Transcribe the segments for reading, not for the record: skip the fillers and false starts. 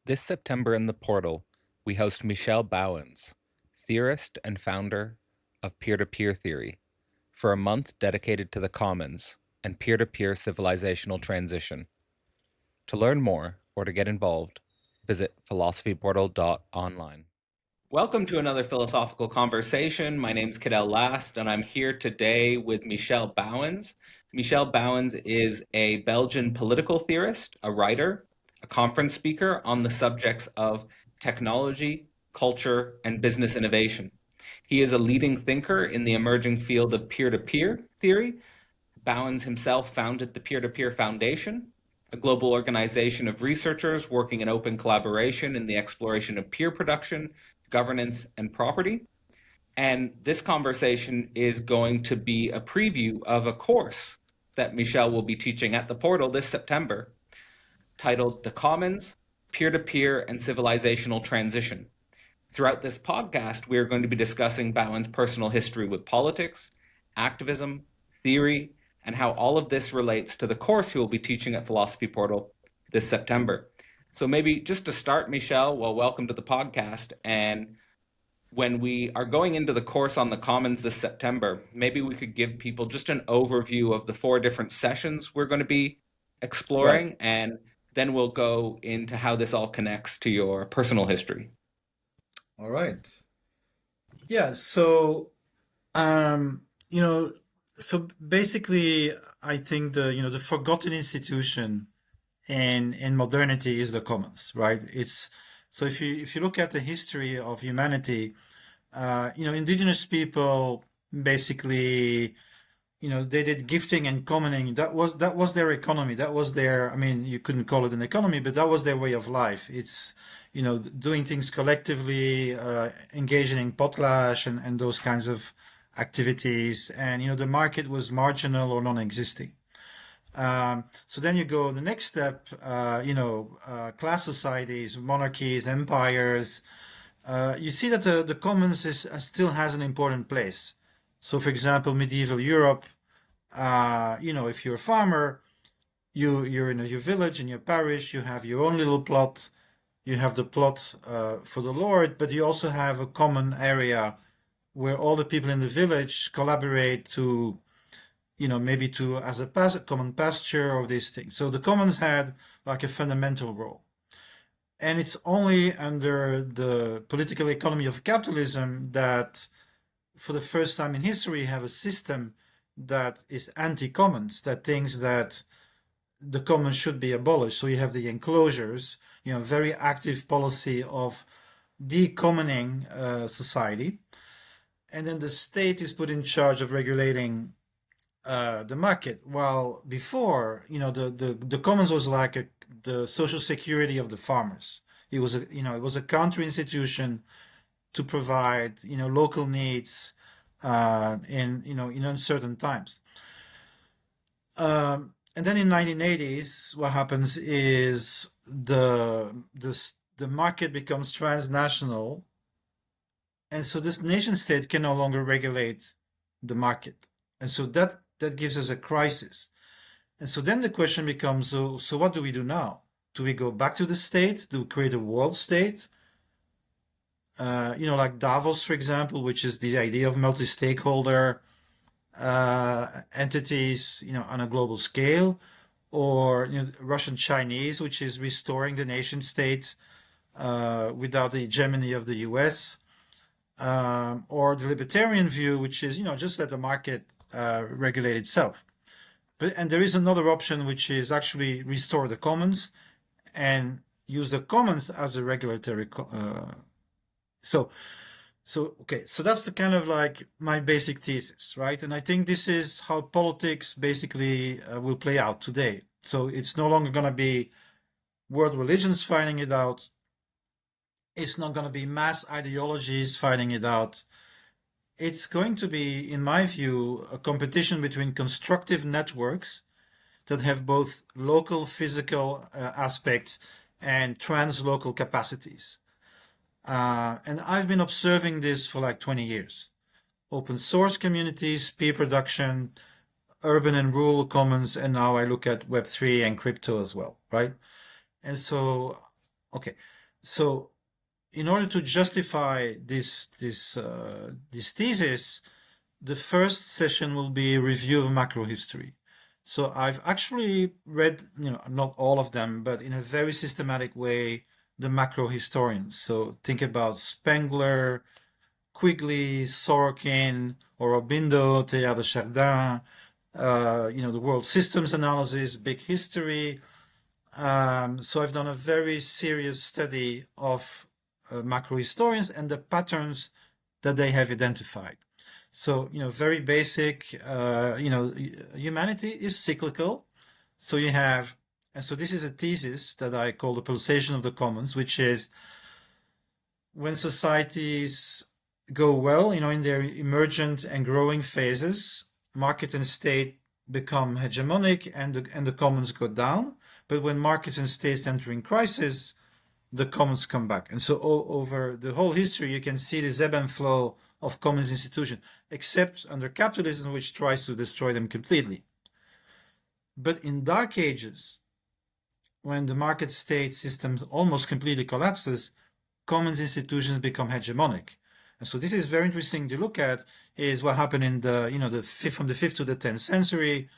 This September in the portal, we host Michel Bauwens, theorist and founder of peer-to-peer theory, for a month dedicated to the commons and peer-to-peer civilizational transition. To learn more or to get involved, visit philosophyportal.online. Welcome to another philosophical conversation. My name is Cadell Last, and I'm here today with Michel Bauwens. Michel Bauwens is a Belgian political theorist, a writer, a conference speaker on the subjects of technology, culture, and business innovation. He is a leading thinker in the emerging field of peer-to-peer theory. Bauwens himself founded the Peer-to-Peer Foundation, a global organization of researchers working in open collaboration in the exploration of peer production, governance, and property. And this conversation is going to be a preview of a course that Michel will be teaching at the portal this September, titled The Commons, Peer-to-Peer and Civilizational Transition. Throughout this podcast, we are going to be discussing Bauwens' personal history with politics, activism, theory, and how all of this relates to the course he will be teaching at Philosophy Portal this September. So maybe just to start, Michel, well, welcome to the podcast. And when we are going into the course on the Commons this September, maybe we could give people just an overview of the 4 different sessions we're going to be exploring, Right. and then we'll go into how this all connects to your personal history. All right. Yeah. So, um, you know, so basically, I think the forgotten institution in modernity is the commons, right? It's so if you look at the history of humanity, indigenous people basically, they did gifting and commoning. That was their economy. That was their, I mean, you couldn't call it an economy, but that was their way of life. It's, doing things collectively, engaging in potlatch and those kinds of activities. And, the market was marginal or non-existing. So then you go the next step, class societies, monarchies, empires. You see that the commons still has an important place. So, for example, medieval Europe, if you're a farmer, you're in your village, in your parish, you have your own little plot, you have the plot for the Lord, but you also have a common area where all the people in the village collaborate to, maybe to as a common pasture or these things. So the commons had like a fundamental role. And it's only under the political economy of capitalism that for the first time in history have a system that is anti-commons, that thinks that the commons should be abolished. So you have the enclosures, very active policy of decommoning society. And then the state is put in charge of regulating the market. While before, the commons was like the social security of the farmers. It was a counter institution to provide, local needs in uncertain times. And then in 1980s, what happens is the market becomes transnational, and so this nation state can no longer regulate the market, and so that gives us a crisis. And so then the question becomes: so what do we do now? Do we go back to the state? Do we create a world state? Like Davos, for example, which is the idea of multi-stakeholder entities, on a global scale, or Russian Chinese, which is restoring the nation state without the hegemony of the U.S., or the libertarian view, which is just let the market regulate itself. And there is another option, which is actually restore the commons and use the commons as a regulatory. So that's the kind of like my basic thesis, right? And I think this is how politics basically will play out today. So it's no longer going to be world religions fighting it out. It's not going to be mass ideologies fighting it out. It's going to be, in my view, a competition between constructive networks that have both local physical aspects and translocal capacities. And I've been observing this for like 20 years. Open source communities, peer production, urban and rural commons, and now I look at Web3 and crypto as well, right? And so, okay. So in order to justify this thesis, the first session will be a review of macro history. So I've actually read, not all of them, but in a very systematic way, the macro historians. So think about Spengler, Quigley, Sorokin, Aurobindo, Teilhard de Chardin, the world systems analysis, big history. So I've done a very serious study of macro historians and the patterns that they have identified. So, very basic, humanity is cyclical. So you have, and so this is a thesis that I call the pulsation of the commons, which is when societies go well, in their emergent and growing phases, market and state become hegemonic and the commons go down. But when markets and states enter in crisis, the commons come back. And so over the whole history, you can see this ebb and flow of commons institutions, except under capitalism, which tries to destroy them completely. But in dark ages, when the market state systems almost completely collapses, commons institutions become hegemonic. And so this is very interesting to look at, is what happened in from the 5th to the 10th century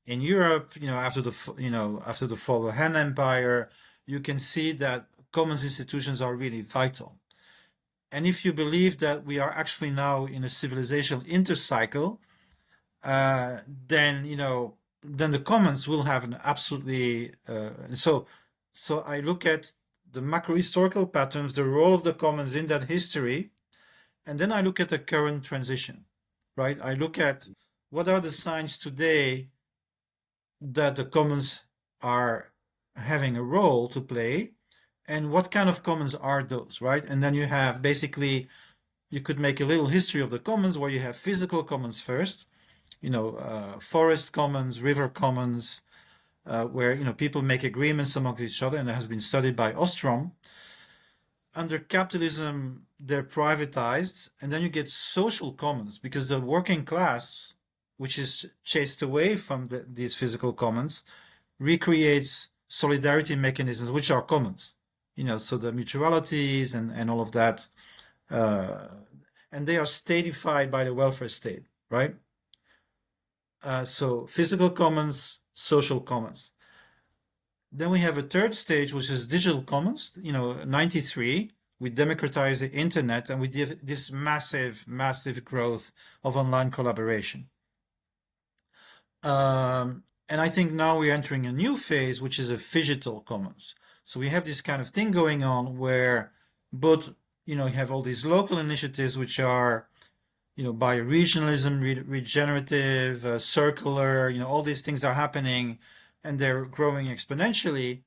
in Europe, after the fall of the Han Empire. You can see that commons institutions are really vital. And if you believe that we are actually now in a civilizational intercycle, then the commons will have an absolutely so I look at the macro historical patterns, the role of the commons in that history, and then I look at the current transition, right? I look at what are the signs today that the commons are having a role to play, and what kind of commons are those, right? And then you have basically, you could make a little history of the commons where you have physical commons first, forest commons, river commons, where people make agreements amongst each other, and that has been studied by Ostrom. Under capitalism, they're privatized, and then you get social commons because the working class, which is chased away from these physical commons, recreates solidarity mechanisms, which are commons. So the mutualities and all of that, and they are statified by the welfare state, right? So physical commons, social commons. Then we have a third stage, which is digital commons. 93, we democratize the internet and we give this massive, massive growth of online collaboration. And I think now we're entering a new phase, which is a phygital commons. So we have this kind of thing going on where both, you have all these local initiatives, which are, bioregionalism, regenerative, circular, all these things are happening and they're growing exponentially,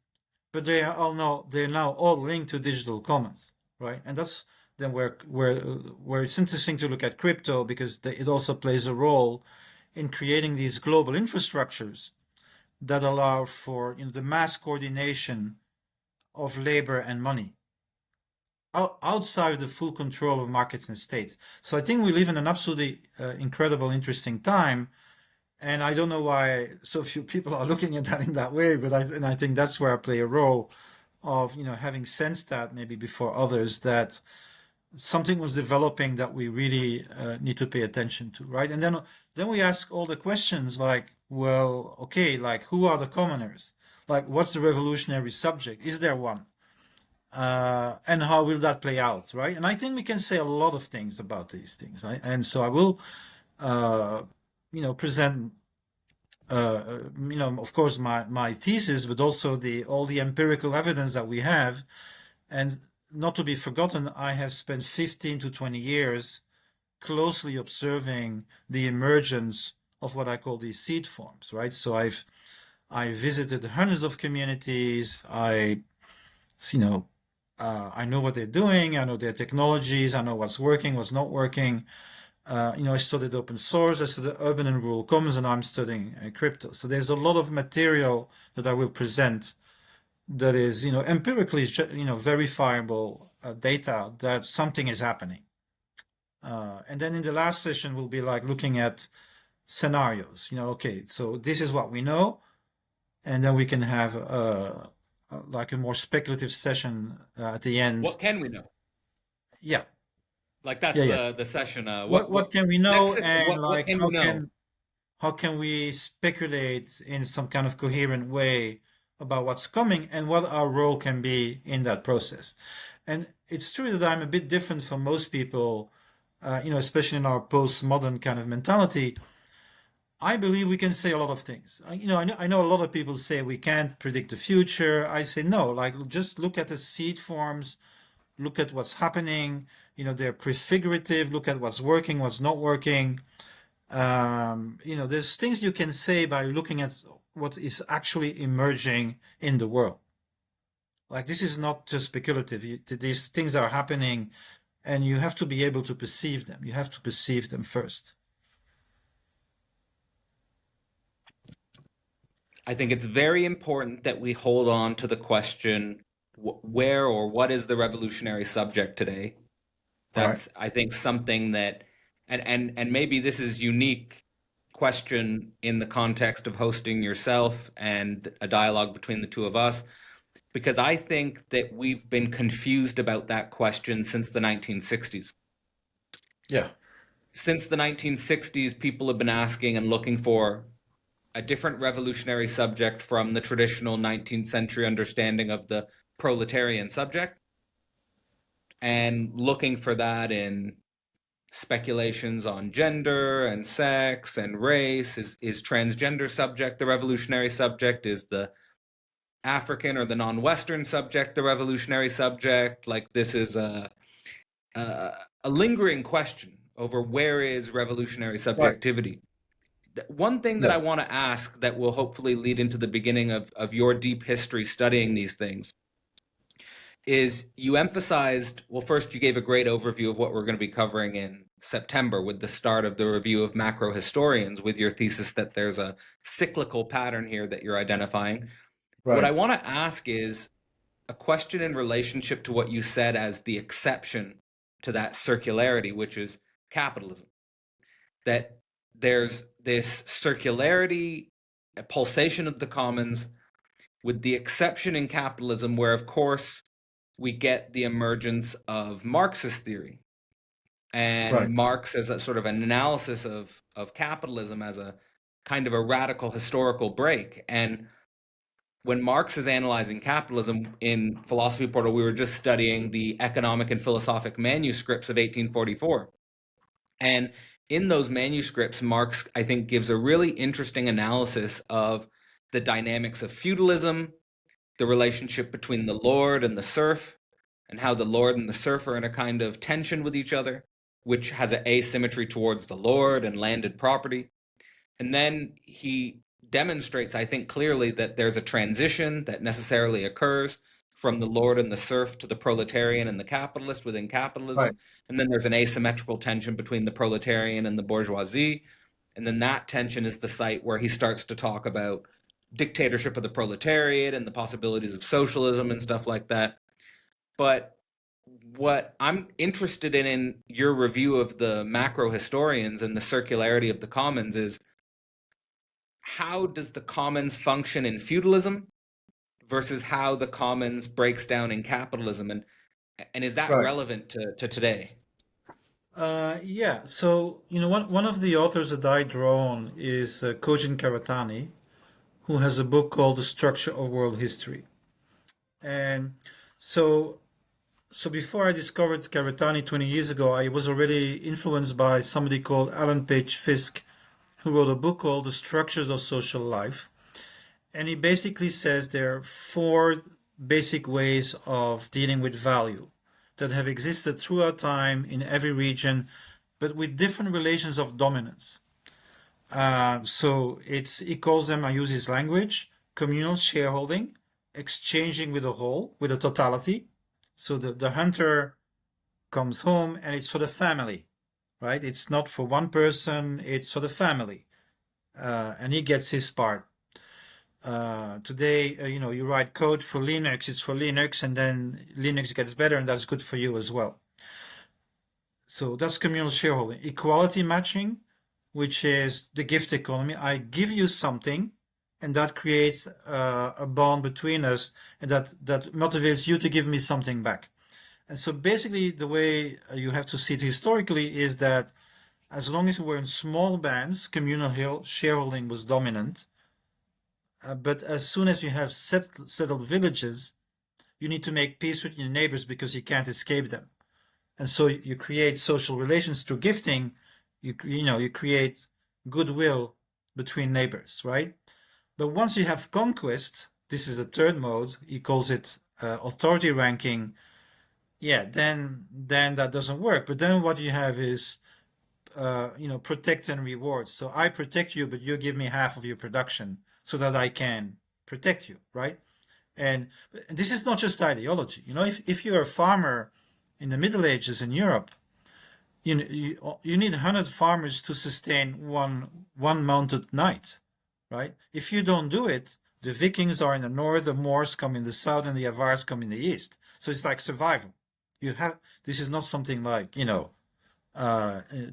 but they're now all linked to digital commons, right? And that's then where it's interesting to look at crypto, because it also plays a role in creating these global infrastructures that allow for the mass coordination of labor and money outside the full control of markets and states. So I think we live in an absolutely incredible, interesting time. And I don't know why so few people are looking at that in that way, but I think that's where I play a role of, having sensed that maybe before others, that something was developing that we really need to pay attention to, right? And then we ask all the questions like, well, okay, like who are the commoners? Like, what's the revolutionary subject? Is there one? And how will that play out, right? And I think we can say a lot of things about these things, right? And so I will, present, of course, my thesis, but also all the empirical evidence that we have. And not to be forgotten, I have spent 15 to 20 years closely observing the emergence of what I call these seed forms, right? So I visited hundreds of communities. I know what they're doing. I know their technologies. I know what's working, what's not working. I studied open source. I studied urban and rural commons, and I'm studying crypto. So there's a lot of material that I will present that is, empirically, verifiable data that something is happening. And then in the last session, we'll be like looking at scenarios. Okay, so this is what we know, and then we can have like a more speculative session at the end. What can we know? Yeah, Like that's yeah, yeah. the session. What can we next know, system? and What like can we know? how can we speculate in some kind of coherent way about what's coming and what our role can be in that process? And it's true that I'm a bit different from most people, especially in our postmodern kind of mentality. I believe we can say a lot of things. I know a lot of people say we can't predict the future. I say no, like just look at the seed forms, look at what's happening. They're prefigurative. Look at what's working, what's not working. There's things you can say by looking at what is actually emerging in the world. Like this is not just speculative. These things are happening, and you have to be able to perceive them. You have to perceive them first. I think it's very important that we hold on to the question, where or what is the revolutionary subject today? Right. That's, I think, something that, and maybe this is unique question in the context of hosting yourself and a dialogue between the two of us, because I think that we've been confused about that question since the 1960s. Yeah. Since the 1960s, people have been asking and looking for a different revolutionary subject from the traditional 19th century understanding of the proletarian subject, and looking for that in speculations on gender and sex and race. Is transgender subject the revolutionary subject? Is the African or the non-Western subject the revolutionary subject? Like this is a lingering question over where is revolutionary Right. subjectivity. One thing that Yeah. I want to ask that will hopefully lead into the beginning of your deep history studying these things is you emphasized, well, first you gave a great overview of what we're going to be covering in September with the start of the review of macro historians with your thesis that there's a cyclical pattern here that you're identifying. What I Right. want to ask is a question in relationship to what you said as the exception to that circularity, which is capitalism. That there's this circularity, a pulsation of the commons, with the exception in capitalism, where, of course, we get the emergence of Marxist theory and Right. Marx as a sort of an analysis of capitalism as a kind of a radical historical break. And when Marx is analyzing capitalism in Philosophy Portal, we were just studying the economic and philosophic manuscripts of 1844. And in those manuscripts, Marx, I think, gives a really interesting analysis of the dynamics of feudalism, the relationship between the lord and the serf, and how the lord and the serf are in a kind of tension with each other, which has an asymmetry towards the lord and landed property. And then he demonstrates, I think, clearly that there's a transition that necessarily occurs from the lord and the serf to the proletarian and the capitalist within Right. capitalism. And then there's an asymmetrical tension between the proletarian and the bourgeoisie. And then that tension is the site where he starts to talk about dictatorship of the proletariat and the possibilities of socialism and stuff like that. But what I'm interested in your review of the macro historians and the circularity of the commons is, how does the commons function in feudalism versus how the commons breaks down in capitalism, and is that Right. relevant to today? Yeah. So, one of the authors that I draw on is Kojin Karatani, who has a book called The Structure of World History. And so, so before I discovered Karatani 20 years ago, I was already influenced by somebody called Alan Page Fisk, who wrote a book called The Structures of Social Life. And he basically says there are four basic ways of dealing with value that have existed throughout time in every region, but with different relations of dominance. So he calls them, I use his language, communal shareholding, exchanging with the whole, with the totality. So the hunter comes home and it's for the family, right? It's not for one person, it's for the family. And he gets his part. Today, you write code for Linux, it's for Linux, and then Linux gets better, and that's good for you as well. So that's communal shareholding. Equality matching, which is the gift economy. I give you something, and that creates a bond between us, and that motivates you to give me something back. And so basically, the way you have to see it historically is that as long as we were in small bands, communal shareholding was dominant. But as soon as you have settled villages, you need to make peace with your neighbors because you can't escape them. And so you create social relations through gifting. You create goodwill between neighbors, right? But once you have conquest, this is the third mode. He calls it authority ranking. Yeah, then that doesn't work. But then what you have is protect and reward. So I protect you, but you give me half of your production so that I can protect you, right? And this is not just ideology. If you're a farmer in the Middle Ages in Europe, you need 100 farmers to sustain one mounted knight, right? If you don't do it, the Vikings are in the north, the Moors come in the south, and the Avars come in the east. So it's like survival. This is not something like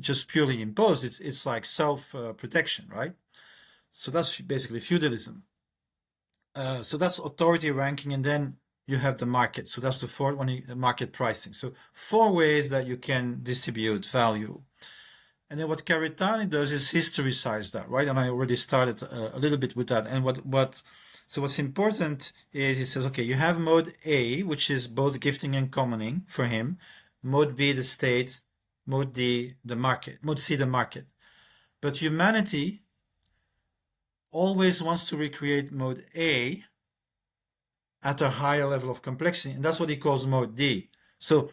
just purely imposed. It's like self-protection, right? So that's basically feudalism. So that's authority ranking, and then you have the market. So that's the fourth one, the market pricing. So 4 ways that you can distribute value. And then what Caritani does is historicize that, right? And I already started a little bit with that. And so what's important is he says, okay, you have mode A, which is both gifting and commoning for him. Mode B, the state. Mode D, the market. Mode C, the market. But humanity always wants to recreate mode A at a higher level of complexity, and that's what he calls mode D. So,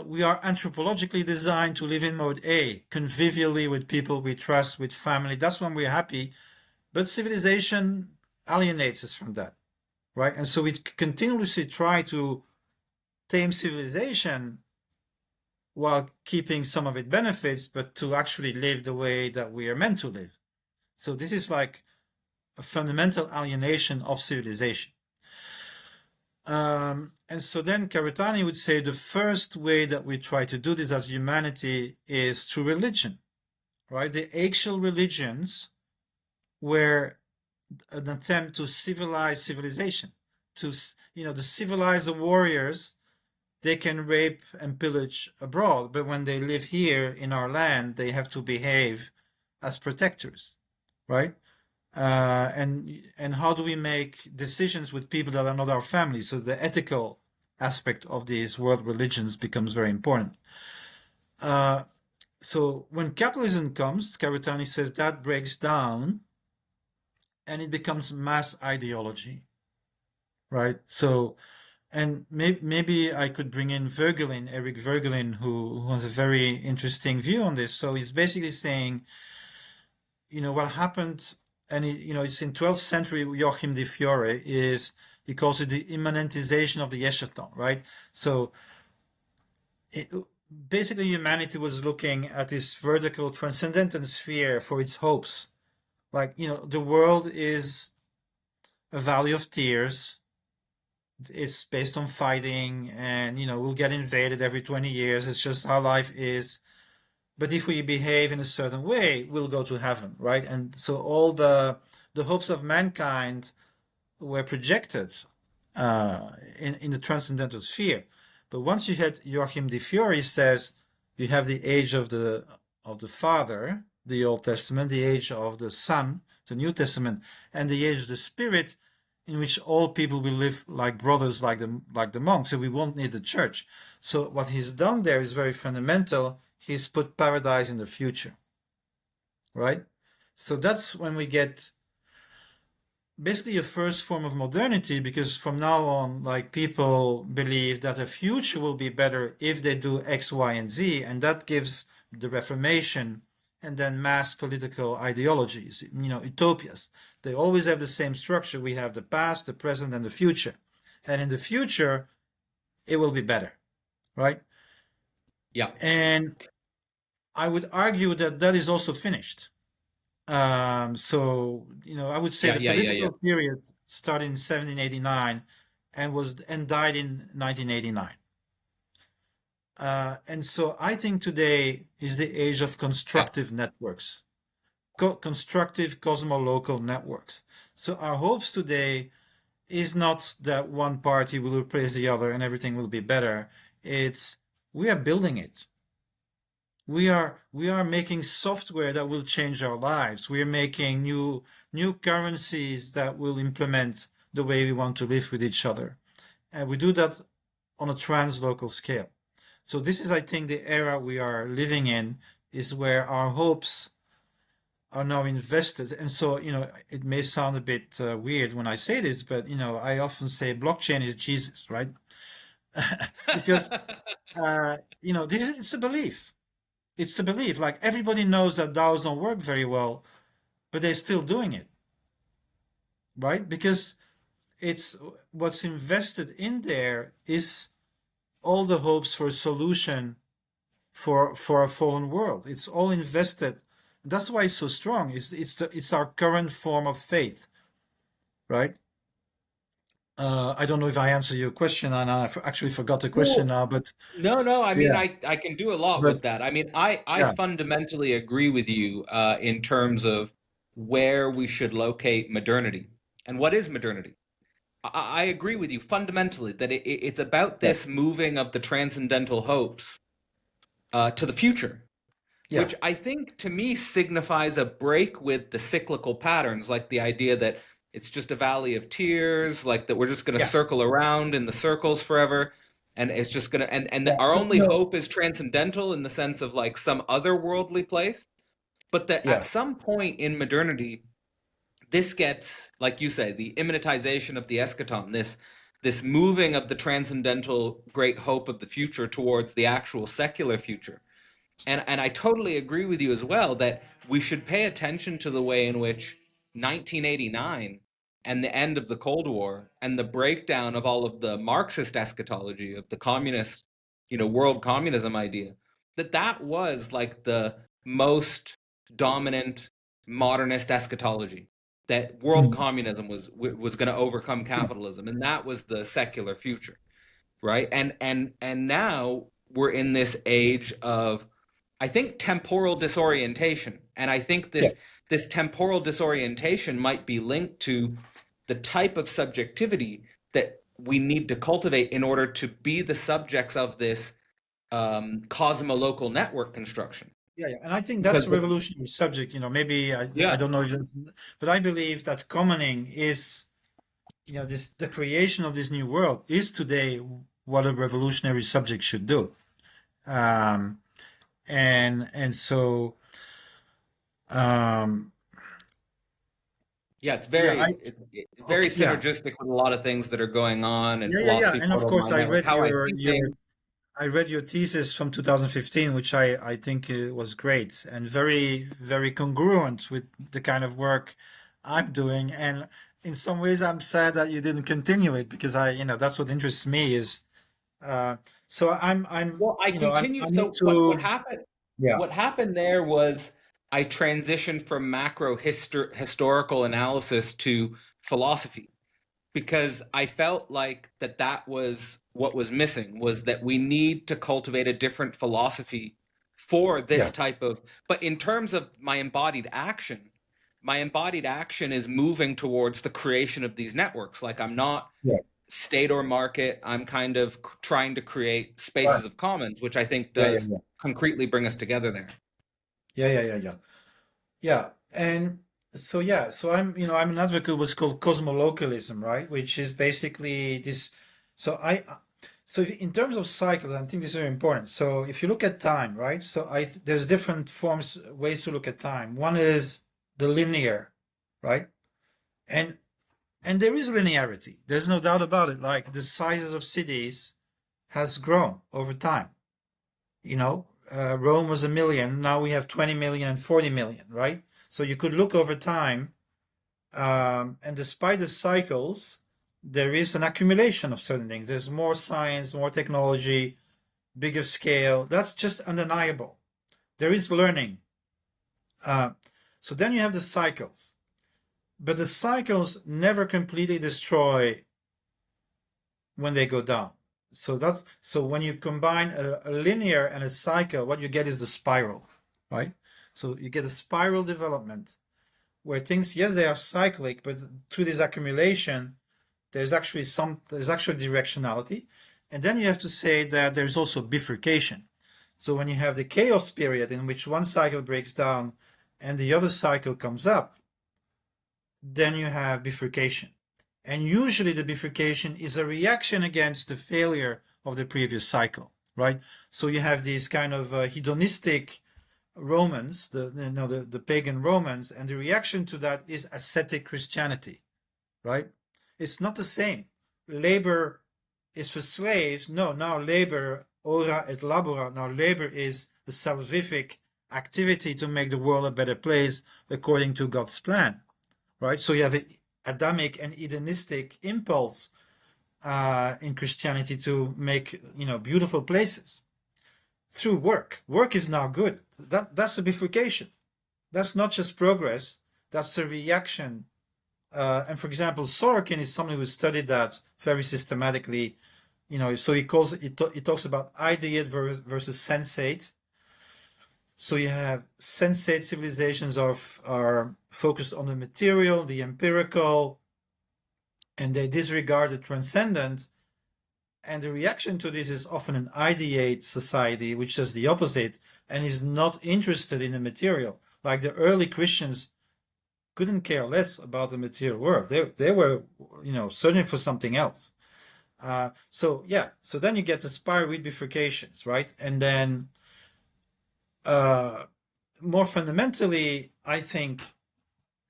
we are anthropologically designed to live in mode A, convivially with people we trust, with family. That's when we're happy. But civilization alienates us from that, right? And so we continuously try to tame civilization while keeping some of its benefits, but to actually live the way that we are meant to live. So this is like a fundamental alienation of civilization. And so then Caritani would say the first way that we try to do this as humanity is through religion, right? The axial religions were an attempt to civilize civilization, to civilize the warriors. They can rape and pillage abroad, but when they live here in our land, they have to behave as protectors, right? And how do we make decisions with people that are not our family? So the ethical aspect of these world religions becomes very important. So when capitalism comes, Caritani says that breaks down and it becomes mass ideology, right? So, and maybe I could bring in Eric Voegelin, who has a very interesting view on this. So he's basically saying, what happened, and it's in 12th century, Joachim de Fiore he calls it the immanentization of the echelon, right? So basically humanity was looking at this vertical transcendental sphere for its hopes. Like, the world is a valley of tears. It's based on fighting, and we'll get invaded every 20 years. It's just how life is. But if we behave in a certain way, we'll go to heaven, right? And so all the hopes of mankind were projected in the transcendental sphere. But once you had Joachim de Fiore says you have the age of the Father, the Old Testament, the age of the Son, the New Testament, and the age of the Spirit, in which all people will live like brothers, like the monks, so we won't need the church. So what he's done there is very fundamental. He's put paradise in the future, right? So that's when we get basically a first form of modernity, because from now on, like, people believe that the future will be better if they do X, Y, and Z, and that gives the Reformation and then mass political ideologies, utopias. They always have the same structure. We have the past, the present, and the future. And in the future, it will be better, right? Yeah. And I would argue that is also finished. So, I would say the political period started in 1789 and died in 1989. And so I think today is the age of constructive networks. constructive cosmolocal networks. So our hopes today is not that one party will replace the other and everything will be better. It's we are building it. We are making software that will change our lives. We are making new currencies that will implement the way we want to live with each other. And we do that on a translocal scale. So this is, I think, the era we are living in, is where our hopes are now invested. And so, it may sound a bit weird when I say this, but, I often say blockchain is Jesus, right? Because, it's a belief. It's a belief. Like everybody knows that DAOs don't work very well, but they're still doing it, right? Because it's what's invested in there is all the hopes for a solution for a fallen world. It's all invested. That's why it's so strong. It's our current form of faith, right? I don't know if I answered your question, and I actually forgot the question Well, now. But no. I mean, yeah, I can do a lot but with that. I mean, I yeah, fundamentally agree with you in terms of where we should locate modernity and what is modernity. I agree with you fundamentally that it's about yeah, this moving of the transcendental hopes to the future, yeah, which I think to me signifies a break with the cyclical patterns, like the idea that it's just a valley of tears, like that we're just going to yeah, circle around in the circles forever. And it's just going to, and yeah. our But only hope is transcendental in the sense of like some otherworldly place. But that at yeah, some point in modernity, this gets, like you say, the immanentization of the eschaton, this moving of the transcendental great hope of the future towards the actual secular future. And I totally agree with you as well that we should pay attention to the way in which 1989 and the end of the Cold War and the breakdown of all of the Marxist eschatology of the communist, world communism idea, that was like the most dominant modernist eschatology, that world mhm, communism was going to overcome capitalism, and that was the secular future, right? And now we're in this age of, I think, temporal disorientation. And I think yeah, this temporal disorientation might be linked to the type of subjectivity that we need to cultivate in order to be the subjects of this cosmolocal network construction. yeah, yeah. And I think that's Because a revolutionary subject. Maybe I yeah, don't know if that's, but I believe that commoning is, this the creation of this new world is today what a revolutionary subject should do. Um, and so um, yeah, it's yeah, it's very okay, yeah, synergistic with a lot of things that are going on in yeah. philosophy And of portal course, right now with how I see things. I read your thesis from 2015, which I think was great and very, very congruent with the kind of work I'm doing. And in some ways, I'm sad that you didn't continue it, because that's what interests me is, uh, so Well, I continued. I'm So what into, happened? yeah, What happened there was I transitioned from historical analysis to philosophy because I felt like that was what was missing, was that we need to cultivate a different philosophy for yeah, this type of. But in terms of my embodied action is moving towards the creation of these networks. Like I'm not yeah, state or market. I'm kind of trying to create right, spaces of commons, which I think yeah, does concretely bring us together there. yeah. Yeah, and so yeah, so I'm an advocate of what's called cosmolocalism, right? Which is basically this. So in terms of cycles, I think this is very important. So if you look at time, right? So there's different ways to look at time. One is the linear, right? And there is linearity. There's no doubt about it. Like the sizes of cities has grown over time. Rome was 1 million. Now we have 20 million and 40 million, right? So you could look over time, and despite the cycles, there is an accumulation of certain things. There's more science, more technology, bigger scale. That's just undeniable. There is learning. Uh, so then you have the cycles, but the cycles never completely destroy when they go down. So when you combine a linear and a cycle, what you get is the spiral, right? So you get a spiral development where things, yes, they are cyclic, but through this accumulation, there's actual directionality. And then you have to say that there's also bifurcation. So when you have the chaos period in which one cycle breaks down and the other cycle comes up, then you have bifurcation. And usually the bifurcation is a reaction against the failure of the previous cycle, right? So you have these kind of hedonistic Romans, the pagan Romans, and the reaction to that is ascetic Christianity, right? It's not the same. Labor is for slaves. No, now labor, ora et labora, now labor is a salvific activity to make the world a better place according to God's plan, right? So you have an Adamic and Edenistic impulse in Christianity to make, beautiful places through work. Work is now good. That's a bifurcation. That's not just progress. That's a reaction. And for example, Sorokin is someone who studied that very systematically. So he talks about ideate versus sensate. So you have sensate civilizations are focused on the material, the empirical, and they disregard the transcendent. And the reaction to this is often an ideate society, which does the opposite and is not interested in the material. Like the early Christians couldn't care less about the material world. They were, searching for something else. So then you get the spiral bifurcations, right? And then more fundamentally, I think,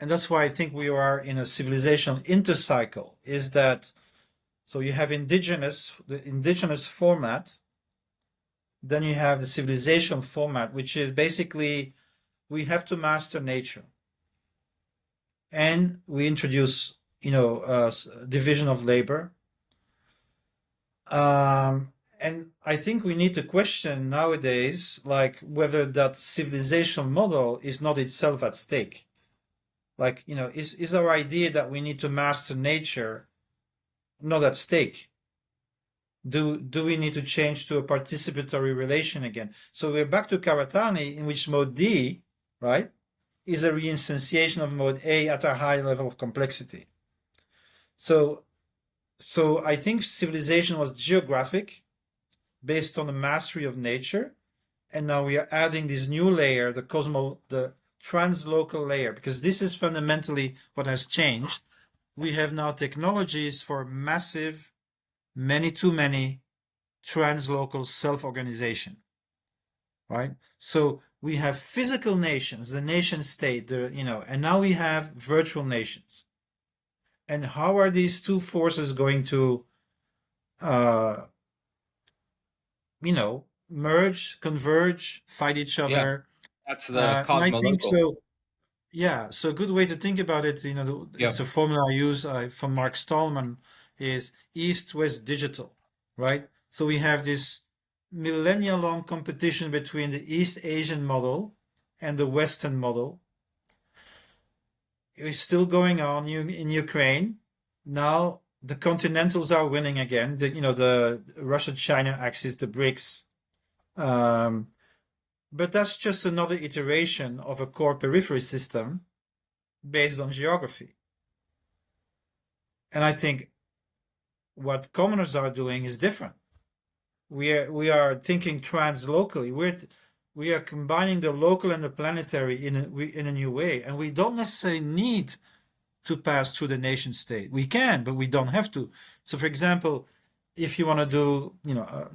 and that's why I think we are in a civilizational intercycle, is that so you have the indigenous format, then you have the civilization format, which is basically we have to master nature. And we introduce, division of labor. And I think we need to question nowadays, like whether that civilization model is not itself at stake. Like, is our idea that we need to master nature not at stake? Do we need to change to a participatory relation again? So we're back to Karatani, in which mode D, right, is a reinstantiation of mode A at a high level of complexity. So I think civilization was geographic, based on the mastery of nature, and now we are adding this new layer, the translocal layer, because this is fundamentally what has changed. We have now technologies for massive, many-to-many translocal self-organization, right? So we have physical nations, the nation state, and now we have virtual nations. And how are these two forces going to, merge, converge, fight each Yeah, other? that's the And I think cosmolocal. so. Yeah, so a good way to think about it, Yeah, it's a formula I use from Mark Stallman, is East-West digital, right? So we have this millennia-long competition between the East Asian model and the Western model. It's still going on in Ukraine. Now the continentals are winning again. The Russia-China axis, the BRICS. But that's just another iteration of a core periphery system based on geography. And I think what commoners are doing is different. We are thinking translocally. We are combining the local and the planetary in a new way, and we don't necessarily need to pass through the nation state. We can, but we don't have to. So, for example, if you want to do,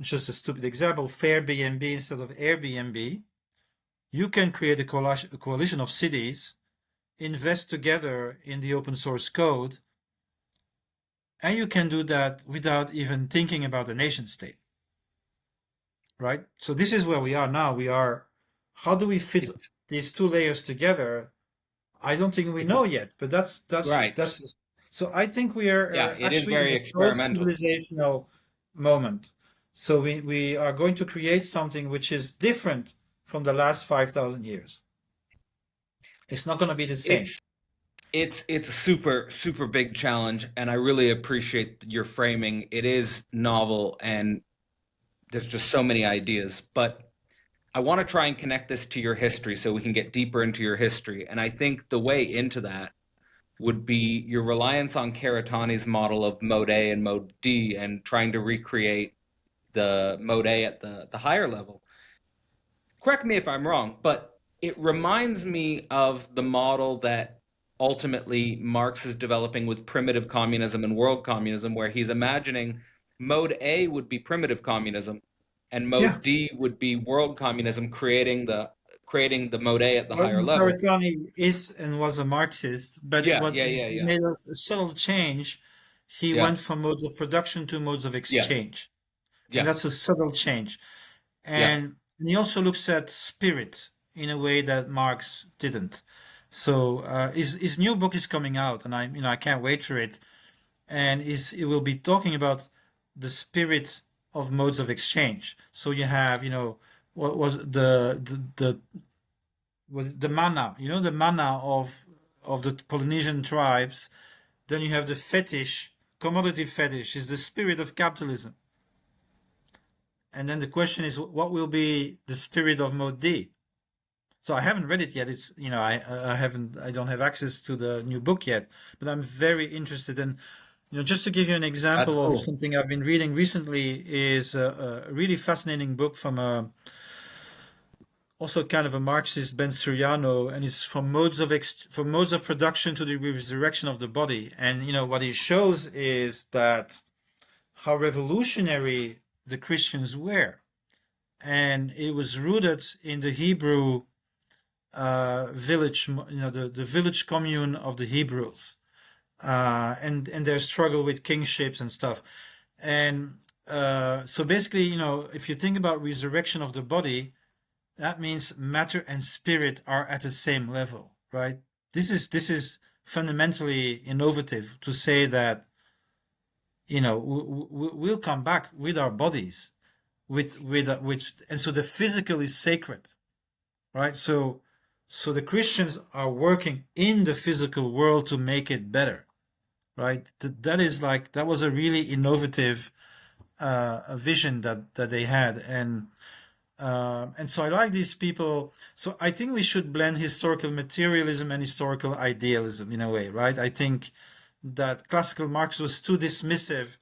just a stupid example, Fairbnb instead of Airbnb, you can create a coalition of cities, invest together in the open source code, and you can do that without even thinking about the nation state, right? So this is where we are now. How do we fit it's these two layers together? I don't think we know yet, but right. so I think we are Yeah, it is actually in very a experimental. post-civilizational moment. So we are going to create something which is different from the last 5,000 years. It's not going to be the same. It's it's a super super big challenge, and I really appreciate your framing. It is novel, and there's just so many ideas. But I want to try and connect this to your history so we can get deeper into your history. And I think the way into that would be your reliance on Karatani's model of mode A and mode D and trying to recreate the mode A at the higher level. Correct me if I'm wrong, but it reminds me of the model that ultimately Marx is developing with primitive communism and world communism, where he's imagining mode A would be primitive communism and Yeah. mode D would be world communism, creating the mode A at the Well, higher level. Karatani is and was a Marxist, but Yeah, what yeah, he yeah, yeah. made a subtle change. He Yeah, went from modes of production to modes of yeah, exchange, and yeah, that's a subtle change. yeah. And he also looks at spirit in a way that Marx didn't. So his new book is coming out, and I can't wait for it. And it will be talking about the spirit of modes of exchange. So you have what was the mana, the mana of the Polynesian tribes. Then you have the fetish, commodity fetish is the spirit of capitalism. And then the question is, what will be the spirit of Mode D? So I haven't read it yet. It's I don't have access to the new book yet, but I'm very interested. And just to give you an That's example of cool. something I've been reading recently is a really fascinating book from also kind of a Marxist, Ben Suriano, and it's from modes of production to the resurrection of the body. And what he shows is that how revolutionary the Christians were, and it was rooted in the Hebrew village, the village commune of the Hebrews, and their struggle with kingships and stuff. And so basically, if you think about resurrection of the body, that means matter and spirit are at the same level, right? This is fundamentally innovative to say that we'll come back with our bodies, and so the physical is sacred, right? So the Christians are working in the physical world to make it better, right? That was a really innovative a vision that they had, and so I like these people. So I think we should blend historical materialism and historical idealism in a way, right? I think that classical Marx was too dismissive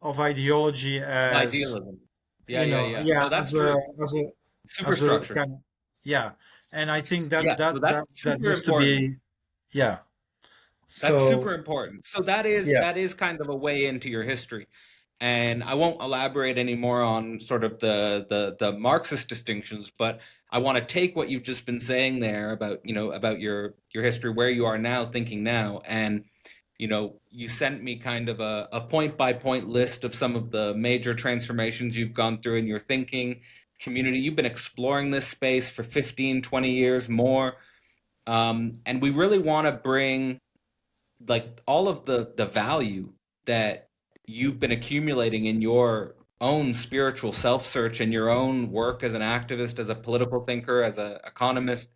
of ideology Of as, idealism. Yeah, yeah, yeah. yeah, No, that's true. as a as a Superstructure. kind of, yeah. And I think Yeah, so that's that super needs to important. be, yeah. That's super So important. So that is kind of a way into your history. And I won't elaborate anymore on sort of the Marxist distinctions, but I want to take what you've just been saying there about your history, where you are now, thinking now, and you sent me kind of a point by point list of some of the major transformations you've gone through in your thinking community. You've been exploring this space for 15, 20 years more. And we really want to bring like all of the value that you've been accumulating in your own spiritual self search and your own work as an activist, as a political thinker, as an economist,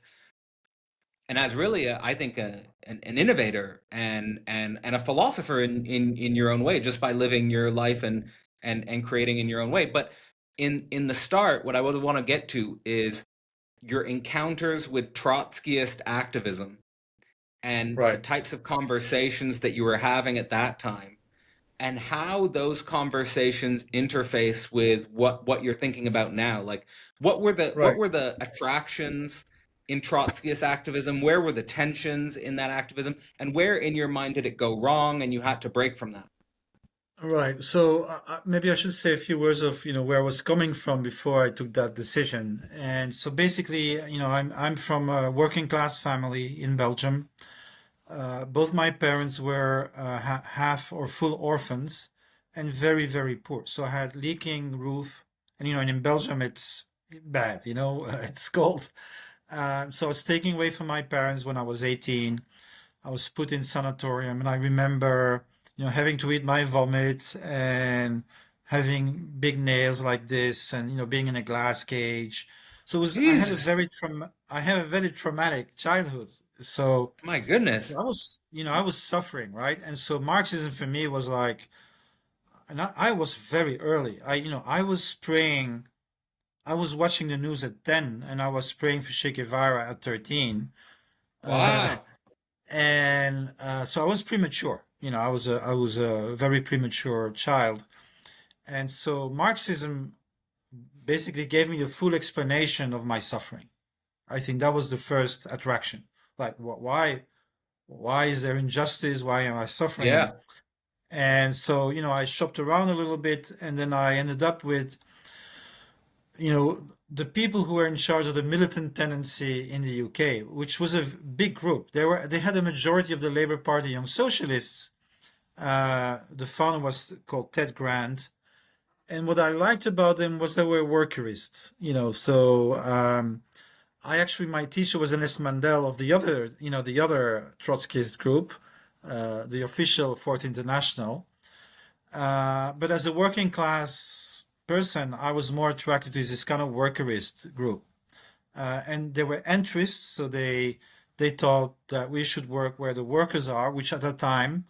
and as really I think an innovator and a philosopher in your own way, just by living your life and creating in your own way. But in the start, what I would want to get to is your encounters with Trotskyist activism and the right, types of conversations that you were having at that time and how those conversations interface with what you're thinking about now. Like what right. were the attractions in Trotskyist activism? Where were the tensions in that activism? And where in your mind did it go wrong and you had to break from that? Right. So maybe I should say a few words of where I was coming from before I took that decision. And so basically, I'm from a working class family in Belgium. Both my parents were half or full orphans and very, very poor. So I had leaking roof, and in Belgium it's bad. It's cold. So I was taken away from my parents when I was 18. I was put in sanatorium, and I remember, having to eat my vomit and having big nails like this, and being in a glass cage. So Jesus, I had a very traumatic childhood. So my goodness. I was suffering, right? And so Marxism for me was like, and I was very early. I was praying I was watching the news at 10 and I was praying for Che Guevara at 13. Uh, Wow. and so I was premature. I was a very premature child. And so Marxism basically gave me a full explanation of my suffering. I think that was the first attraction. Like, why is there injustice? Why am I Yeah. suffering? And so, I shopped around a little bit and then I ended up with, the people who were in charge of the militant tendency in the UK, which was a big group. They had a majority of the Labour Party Young Socialists. The founder was called Ted Grant. And what I liked about them was they were workerists, so my teacher was Ernest Mandel of the other Trotskyist group, the official Fourth International. But as a working class person, I was more attracted to this kind of workerist group. And they were entrists, so they thought that we should work where the workers are, which at that time,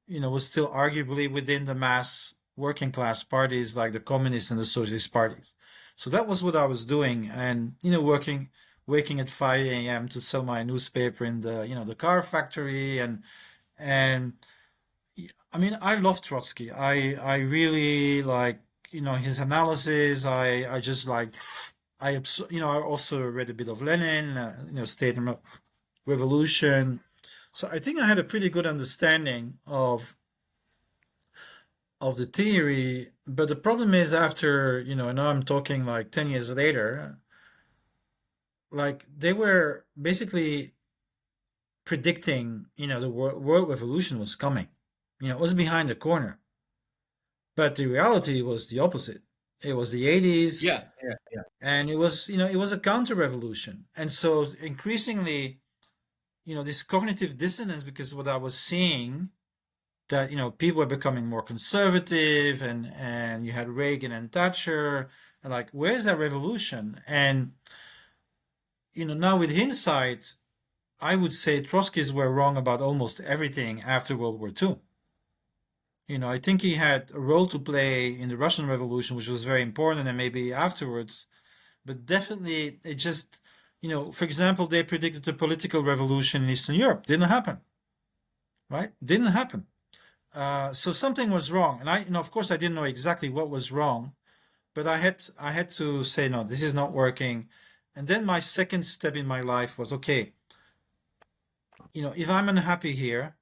was still arguably within the mass working class parties like the communist and the socialist parties. So that was what I was doing, and waking at 5 a.m. to sell my newspaper in the car factory, and I mean, I love Trotsky. I really like his analysis. I just like I also read a bit of Lenin, State and Revolution. So I think I had a pretty good understanding of the theory. But the problem is after now I'm talking like 10 years later, like they were basically predicting the world revolution was coming. It was behind the corner. But the reality was the opposite. It was the 80s, Yeah. Yeah. Yeah. and it was a counter revolution. And so increasingly, this cognitive dissonance, because what I was seeing that people were becoming more conservative, and you had Reagan and Thatcher, and like, where's that revolution? And now with hindsight, I would say Trotskys were wrong about almost everything after World War II. I think he had a role to play in the Russian Revolution, which was very important, and maybe afterwards. But definitely, it just, for example, they predicted the political revolution in Eastern Europe. Didn't happen, right? Didn't happen. So something was wrong, and of course, I didn't know exactly what was wrong, but I had to say, no, this is not working. And then my second step in my life was, okay, if I'm unhappy here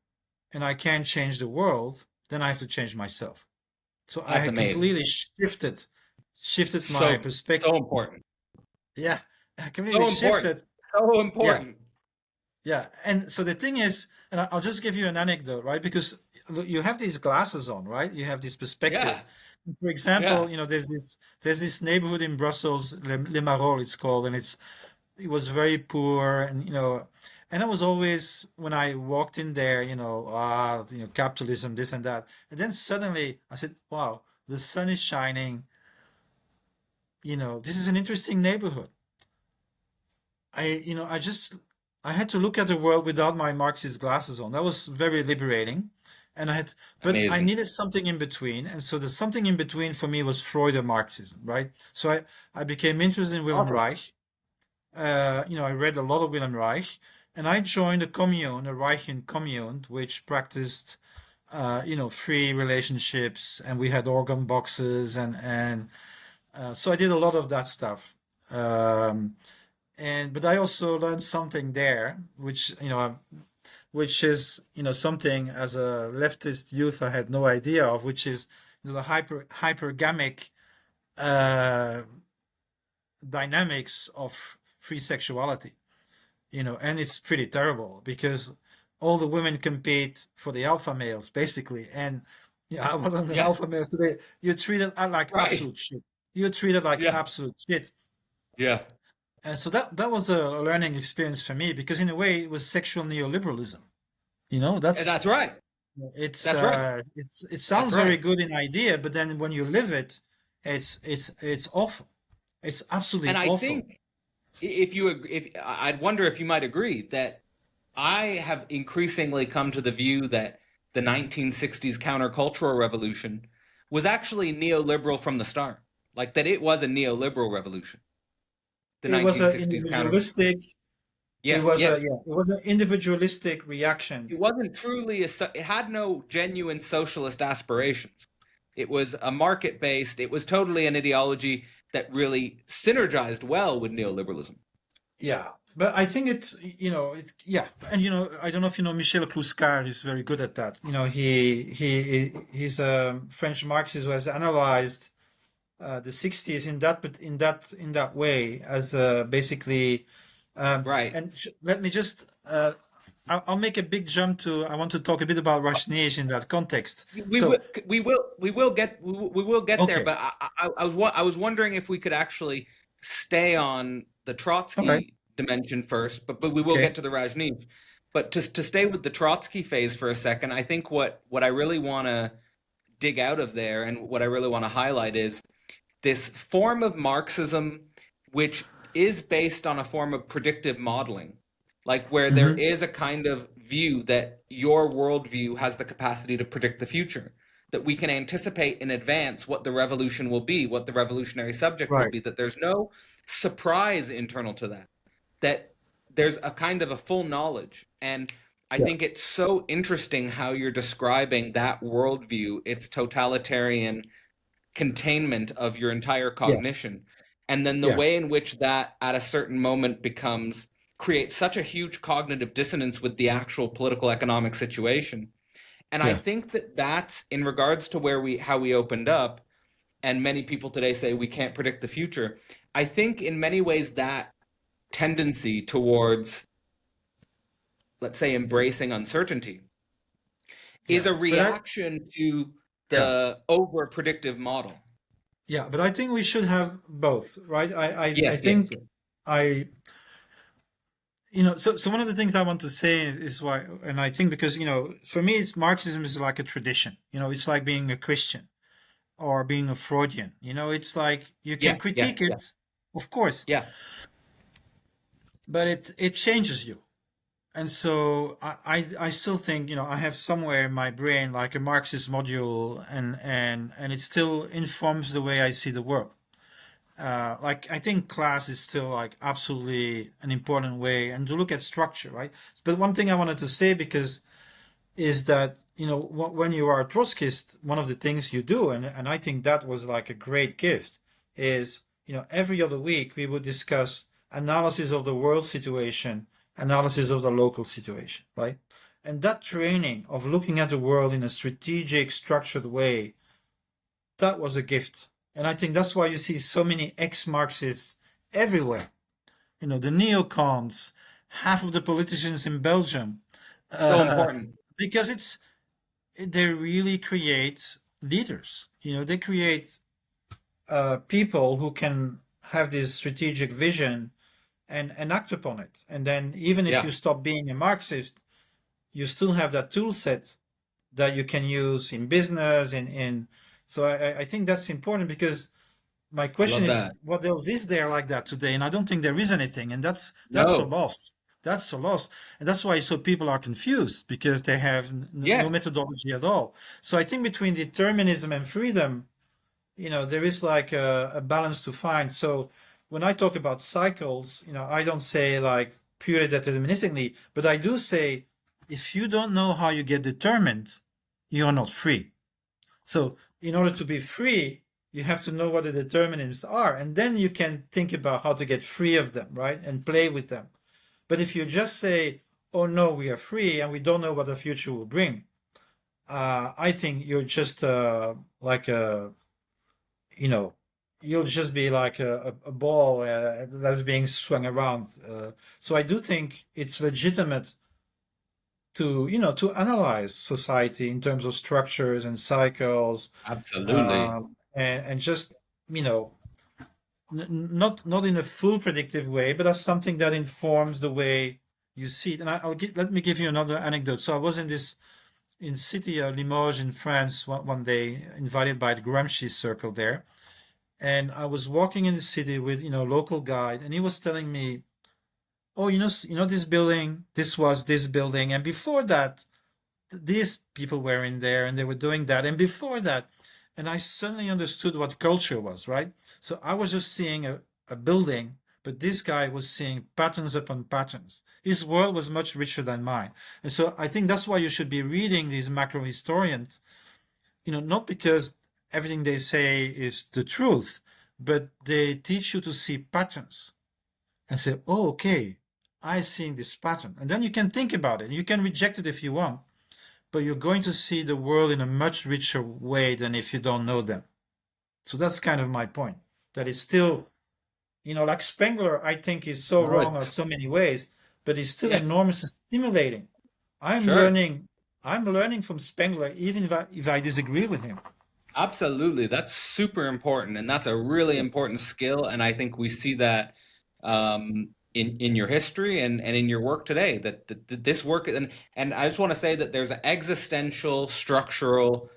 and I can't change the world, then I have to change myself. So I That's had amazing. completely shifted my So perspective. so important. Yeah, I completely So important. shifted. So Yeah, important. yeah. And so the thing is, and I'll just give you an anecdote, right? Because you have these glasses on, right? You have this perspective. Yeah. For example, Yeah. there's this neighborhood in Brussels, Le Marolles, it's called, and it was very poor, and and I was always, when I walked in there, capitalism, this and that, and then suddenly I said, wow, the sun is shining. This is an interesting neighborhood. I had to look at the world without my Marxist glasses on. That was very liberating. But I Amazing. needed something in between. And so the something in between for me was Freud and Marxism, right? So I became interested in Wilhelm Awesome. Reich. I read a lot of Wilhelm Reich, and I joined a commune, a Reichian commune, which practiced, free relationships, and we had organ boxes, and so I did a lot of that stuff. But I also learned something there, which is something as a leftist youth I had no idea of, which is the hypergamic uh, dynamics of free sexuality. And it's pretty terrible because all the women compete for the alpha males basically, and I wasn't an Yeah. alpha male today. You're treated like Right. absolute shit. You're treated like Yeah. absolute shit. Yeah. And so that was a learning experience for me, because in a way it was sexual neoliberalism. And That's that's right. it's That's right. it That's sounds very right. good in idea, but then when you live it, it's awful. It's And absolutely I awful. think if you if I'd wonder if you might agree that I have increasingly come to the view that the 1960s countercultural revolution was actually neoliberal from the start. like that it was a neoliberal revolution. The It was an 1960s counter. individualistic. It Yes, was a yes. yeah. It was an individualistic reaction. It wasn't truly it had no genuine socialist aspirations. It was a market based, it was totally an ideology that really synergized well with neoliberalism. Yeah, but I think it's yeah, and I don't know if you know Michel Clouscar is very good at that. He's a French Marxist who has analyzed the 60s in that way as basically Right. and let me just I'll make a big jump to I want to talk a bit about Rajneesh in that context. We So will, we will get there. okay, But I was wondering if we could actually stay on the all right, Trotsky dimension first, but we will okay, get to the Rajneesh. But to stay with the Trotsky phase for a second, I think what I really want to dig out of there and what I really want to highlight is this form of Marxism, which is based on a form of predictive modeling, like where there hmm is a kind of view that your worldview has the capacity to predict the future, that we can anticipate in advance what the revolution will be, what the revolutionary subject will right, be, that there's no surprise internal to that, that there's a kind of a full knowledge. And I yeah, think it's so interesting how you're describing that worldview, its totalitarian containment of your entire yeah, cognition, and then the yeah, way in which that at a certain moment becomes creates such a huge cognitive dissonance with the actual political economic situation. And I yeah, think that that's in regards to where we how we opened up, and many people today say we can't predict the future. I think in many ways that tendency towards, let's say, embracing uncertainty is yeah. a But I reaction to yeah. the over predictive model. Yeah, but I think we should have both, right? I Yes, yes, think yes. I, so one of the things I want to say is why, and I think because, for me, it's Marxism is like a tradition. It's like being a Christian or being a Freudian. It's like you can Yeah, yeah, critique yeah, it, of course, yeah. but it changes you. And so I still think, I have somewhere in my brain like a Marxist module, and it still informs the way I see the world. Like I think class is still like absolutely an important way and to look at structure, right? But one thing I wanted to say because is that when you are a Trotskyist, one of the things you do, and I think that was like a great gift, is every other week we would discuss analysis of the world situation, analysis of the local situation, right? And that training of looking at the world in a strategic, structured way, that was a gift. And I think that's why you see so many ex-Marxists everywhere. The neocons, half of the politicians in Belgium, So uh, important. because they really create leaders. They create people who can have this strategic vision and act upon it. And then even if Yeah. you stop being a Marxist, you still have that tool set that you can use in business. So I think that's important because my I question love is, that. what else is there like that today? And I don't think there is anything, and that's a No. loss. That's a loss, and that's why so people are confused because they have no Yes. methodology at all. So I think between determinism and freedom, there is like a balance to find. So when I talk about cycles, I don't say like purely deterministically, but I do say if you don't know how you get determined, you are not free. So in order to be free, you have to know what the determinants are, and then you can think about how to get free of them, right? And play with them. But if you just say, oh no, we are free and we don't know what the future will bring, I think you're just like a, you know, you'll just be like a ball that's being swung around. So I do think it's legitimate to analyze society in terms of structures and cycles, Absolutely. and just you know not in a full predictive way, but as something that informs the way you see it. And let me give you another anecdote. So I was in city Limoges in France one day, invited by the Gramsci circle there, and I was walking in the city with local guide, and he was telling me, oh, this building, this was this building, and before that these people were in there and they were doing that, and before that and I suddenly understood what culture was, right? So I was just seeing a building, but this guy was seeing patterns upon patterns. His world was much richer than mine. And so I think that's why you should be reading these macro historians, not because everything they say is the truth, but they teach you to see patterns and say, oh, okay, I see this pattern. And then you can think about it. You can reject it if you want, but you're going to see the world in a much richer way than if you don't know them. So that's kind of my point. That it's still, like Spengler, I think is so No, wrong in it's so many ways, but it's still yeah, enormously stimulating. I'm sure. learning, I'm learning from Spengler, even if I disagree with him. Absolutely. That's super important. And that's a really Yeah. important skill. And I think we see that in your history and in your work today, that this work, and I just want to say that there's an existential, structural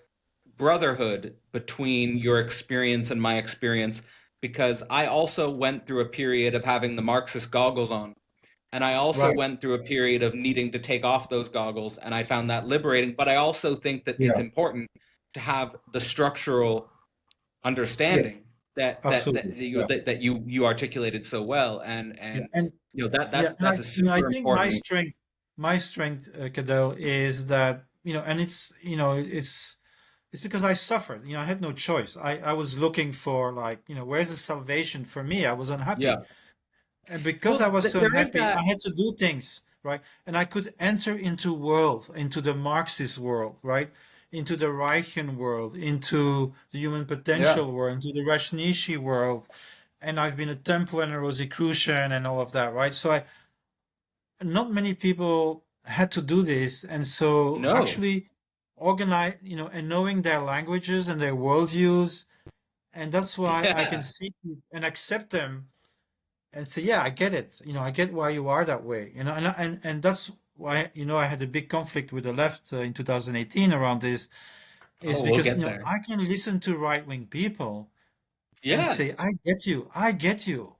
brotherhood between your experience and my experience, because I also went through a period of having the Marxist goggles on. And I also Right. went through a period of needing to take off those goggles, and I found that liberating. But I also think that it's Yeah. important to have the structural Yeah. understanding Absolutely. Yeah. that you articulated so well, Yeah. and And that's and that's a I super think my important. strength, Cadell, is that, and it's because I suffered. I had no choice. I was looking for, like, where's the salvation for me? I was unhappy. Yeah. And because I Well, was so there is unhappy, I that. had to do things, right? And I could enter into worlds, into the Marxist world, right? Into the Reichian world, into the human Yeah. potential world, into the Rajneeshi world. And I've been a Templar and a Rosicrucian and all of that, right? So not many people had to do this. And so No. actually organize, and knowing their languages and their worldviews. And that's why I can Yeah. see and accept them and say, yeah, I get it. I get why you are that way. And that's why, I had a big conflict with the left in 2018 around this, is Oh, we'll because, get there. I can listen to right-wing people and Yeah. say, I get you. I get you.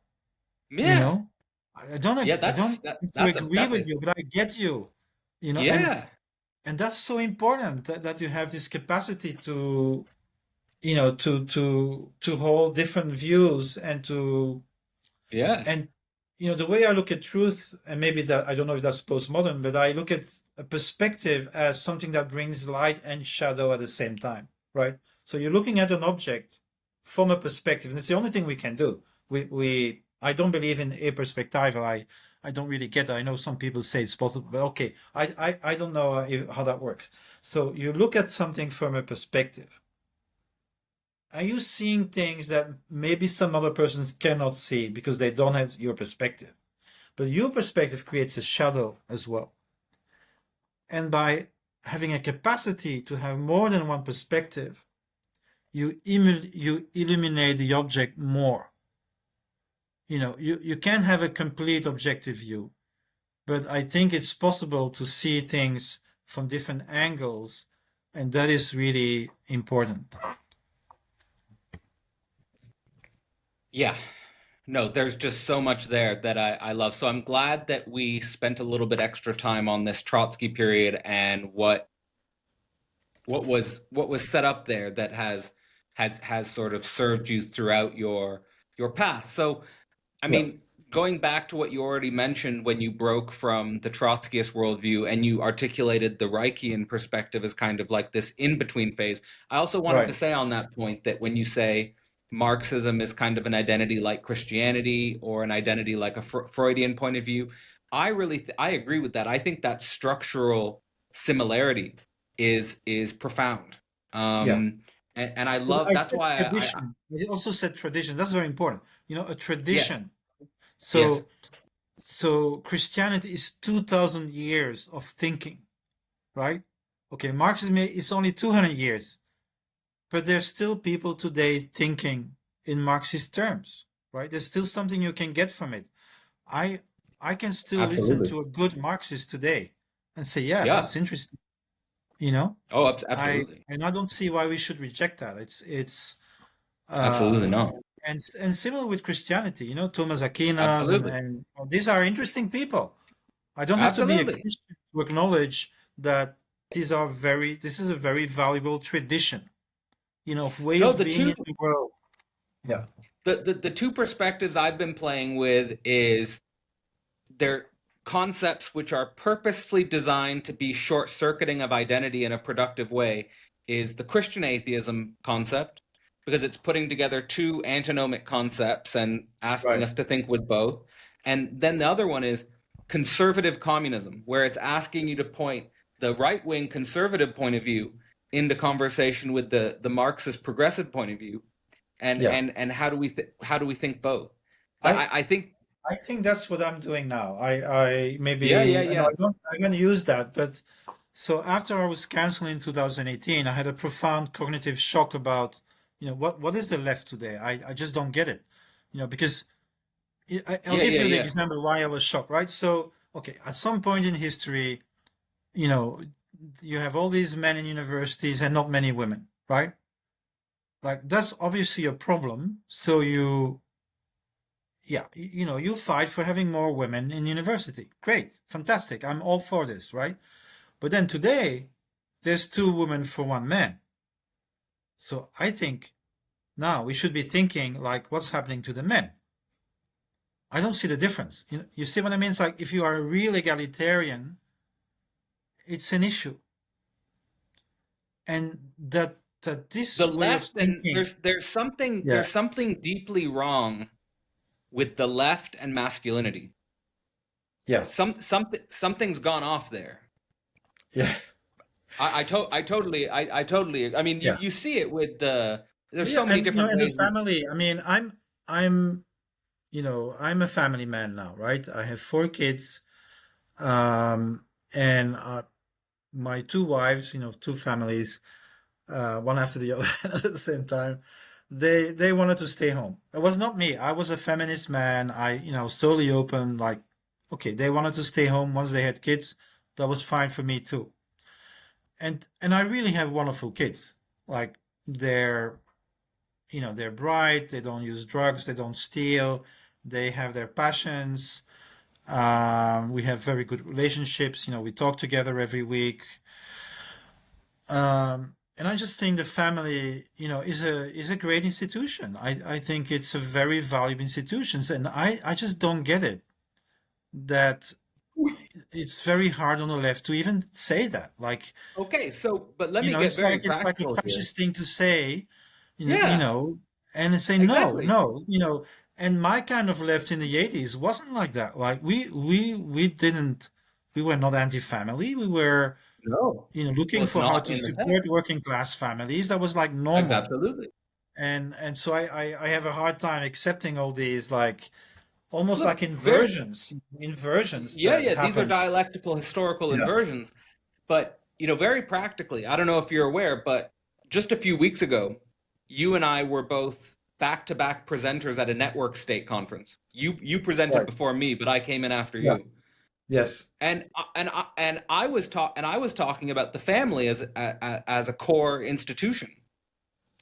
You Yeah. know, Yeah. I don't have to agree That's with a you, but I get you. You know, and yeah. and that's so important that you have this capacity to, to hold different views Yeah. and the way I look at truth, and maybe that, I don't know if that's postmodern, but I look at a perspective as something that brings light and shadow at the same time, right? So you're looking at an object from a perspective, and it's the only thing we can do. We I don't believe in a perspective. I don't really get it. I know some people say it's possible, but okay, I don't know how that works. So you look at something from a perspective. Are you seeing things that maybe some other persons cannot see because they don't have your perspective? But your perspective creates a shadow as well. And by having a capacity to have more than one perspective, you illuminate the object more. You can have a complete objective view, but I think it's possible to see things from different angles, and that is really important. Yeah. No, there's just so much there that I love. So I'm glad that we spent a little bit extra time on this Trotsky period and what was set up there that has sort of served you throughout your path. So I Yeah, mean, going back to what you already mentioned when you broke from the Trotskyist worldview and you articulated the Reichian perspective as kind of like this in-between phase, I also wanted to right. say on that point that when you say Marxism is kind of an identity like Christianity or an identity like a Freudian point of view, I agree with that. I think that structural similarity is profound. Yeah. And I But love I that's said why I tradition. I also said tradition. That's very important. A yes, tradition. yes, So Christianity is 2000 years of thinking, right? Okay, Marxism is only 200 years, but there's still people today thinking in Marxist terms, right? There's still something you can get from it. I I can still listen absolutely. to a good Marxist today and say, yeah, Yeah. that's interesting. You know, Oh, I absolutely. and I don't see why we should reject that. It's uh Absolutely not. and similar with Christianity, Thomas Aquinas and Absolutely. and these are interesting people. I don't have to be a Absolutely. Christian to acknowledge that this is a very valuable tradition. of way No, of the being two in the world. Yeah. the two perspectives I've been playing with is they're concepts which are purposefully designed to be short-circuiting of identity in a productive way is the Christian atheism concept, because it's putting together two antinomic concepts and asking Right. us to think with both. And then the other one is conservative communism, where it's asking you to point the right-wing conservative point of view into conversation with the Marxist progressive point of view. And Yeah. how do we think both? I I think I think that's what I'm doing now. I yeah, yeah, maybe I know yeah. I'm gonna use that, but so after I was canceled in 2018, I had a profound cognitive shock about, what is the left today? I just don't get it. Because I'll Yeah, give yeah, you the yeah. example why I was shocked, right? So, okay, at some point in history, you know, you have all these men in universities and not many women, right? Like that's obviously a problem. So you fight for having more women in university. Great, fantastic. I'm all for this, right? But then today, there's two women for one man. So I think now we should be thinking like, what's happening to the men? I don't see the difference. You see what I mean? It's like if you are a real egalitarian, it's an issue, and that The this way of left, and thinking, yeah, there's something deeply wrong with the left and masculinity. yeah, Something's gone off there. yeah, I totally. I mean, yeah, you see it with the. There's yeah, so many and different in the ways. family. I mean, I'm I'm a family man now, right? I have four kids, and my two wives, two families, one after the other at the same time. They wanted to stay home. It was not me. I was a feminist man. I was totally open. Like, okay, they wanted to stay home once they had kids. That was fine for me too. And I really have wonderful kids. Like they're they're bright. They don't use drugs. They don't steal. They have their passions. We have very good relationships. We talk together every week. And I just think the family, is a great institution. I think it's a very valuable institution, and I just don't get it that it's very hard on the left to even say that. Like, Okay, so but let me get it's very like a practical here. fascist thing to say, Yeah, and say no, exactly. no. And my kind of left in the 80s wasn't like that. Like we were not anti-family. We were No. looking Well, it's for how not to in the text. support working class families. That was like normal. Absolutely. And so I have a hard time accepting all these like almost like Look, very inversions yeah, that yeah. These are happen. dialectical historical Yeah. inversions. But, very practically, I don't know if you're aware, but just a few weeks ago, you and I were both back-to-back presenters at a network state conference. You presented Right. before me, but I came in after Yeah. you. Yes. And I was talking about the family as a core institution.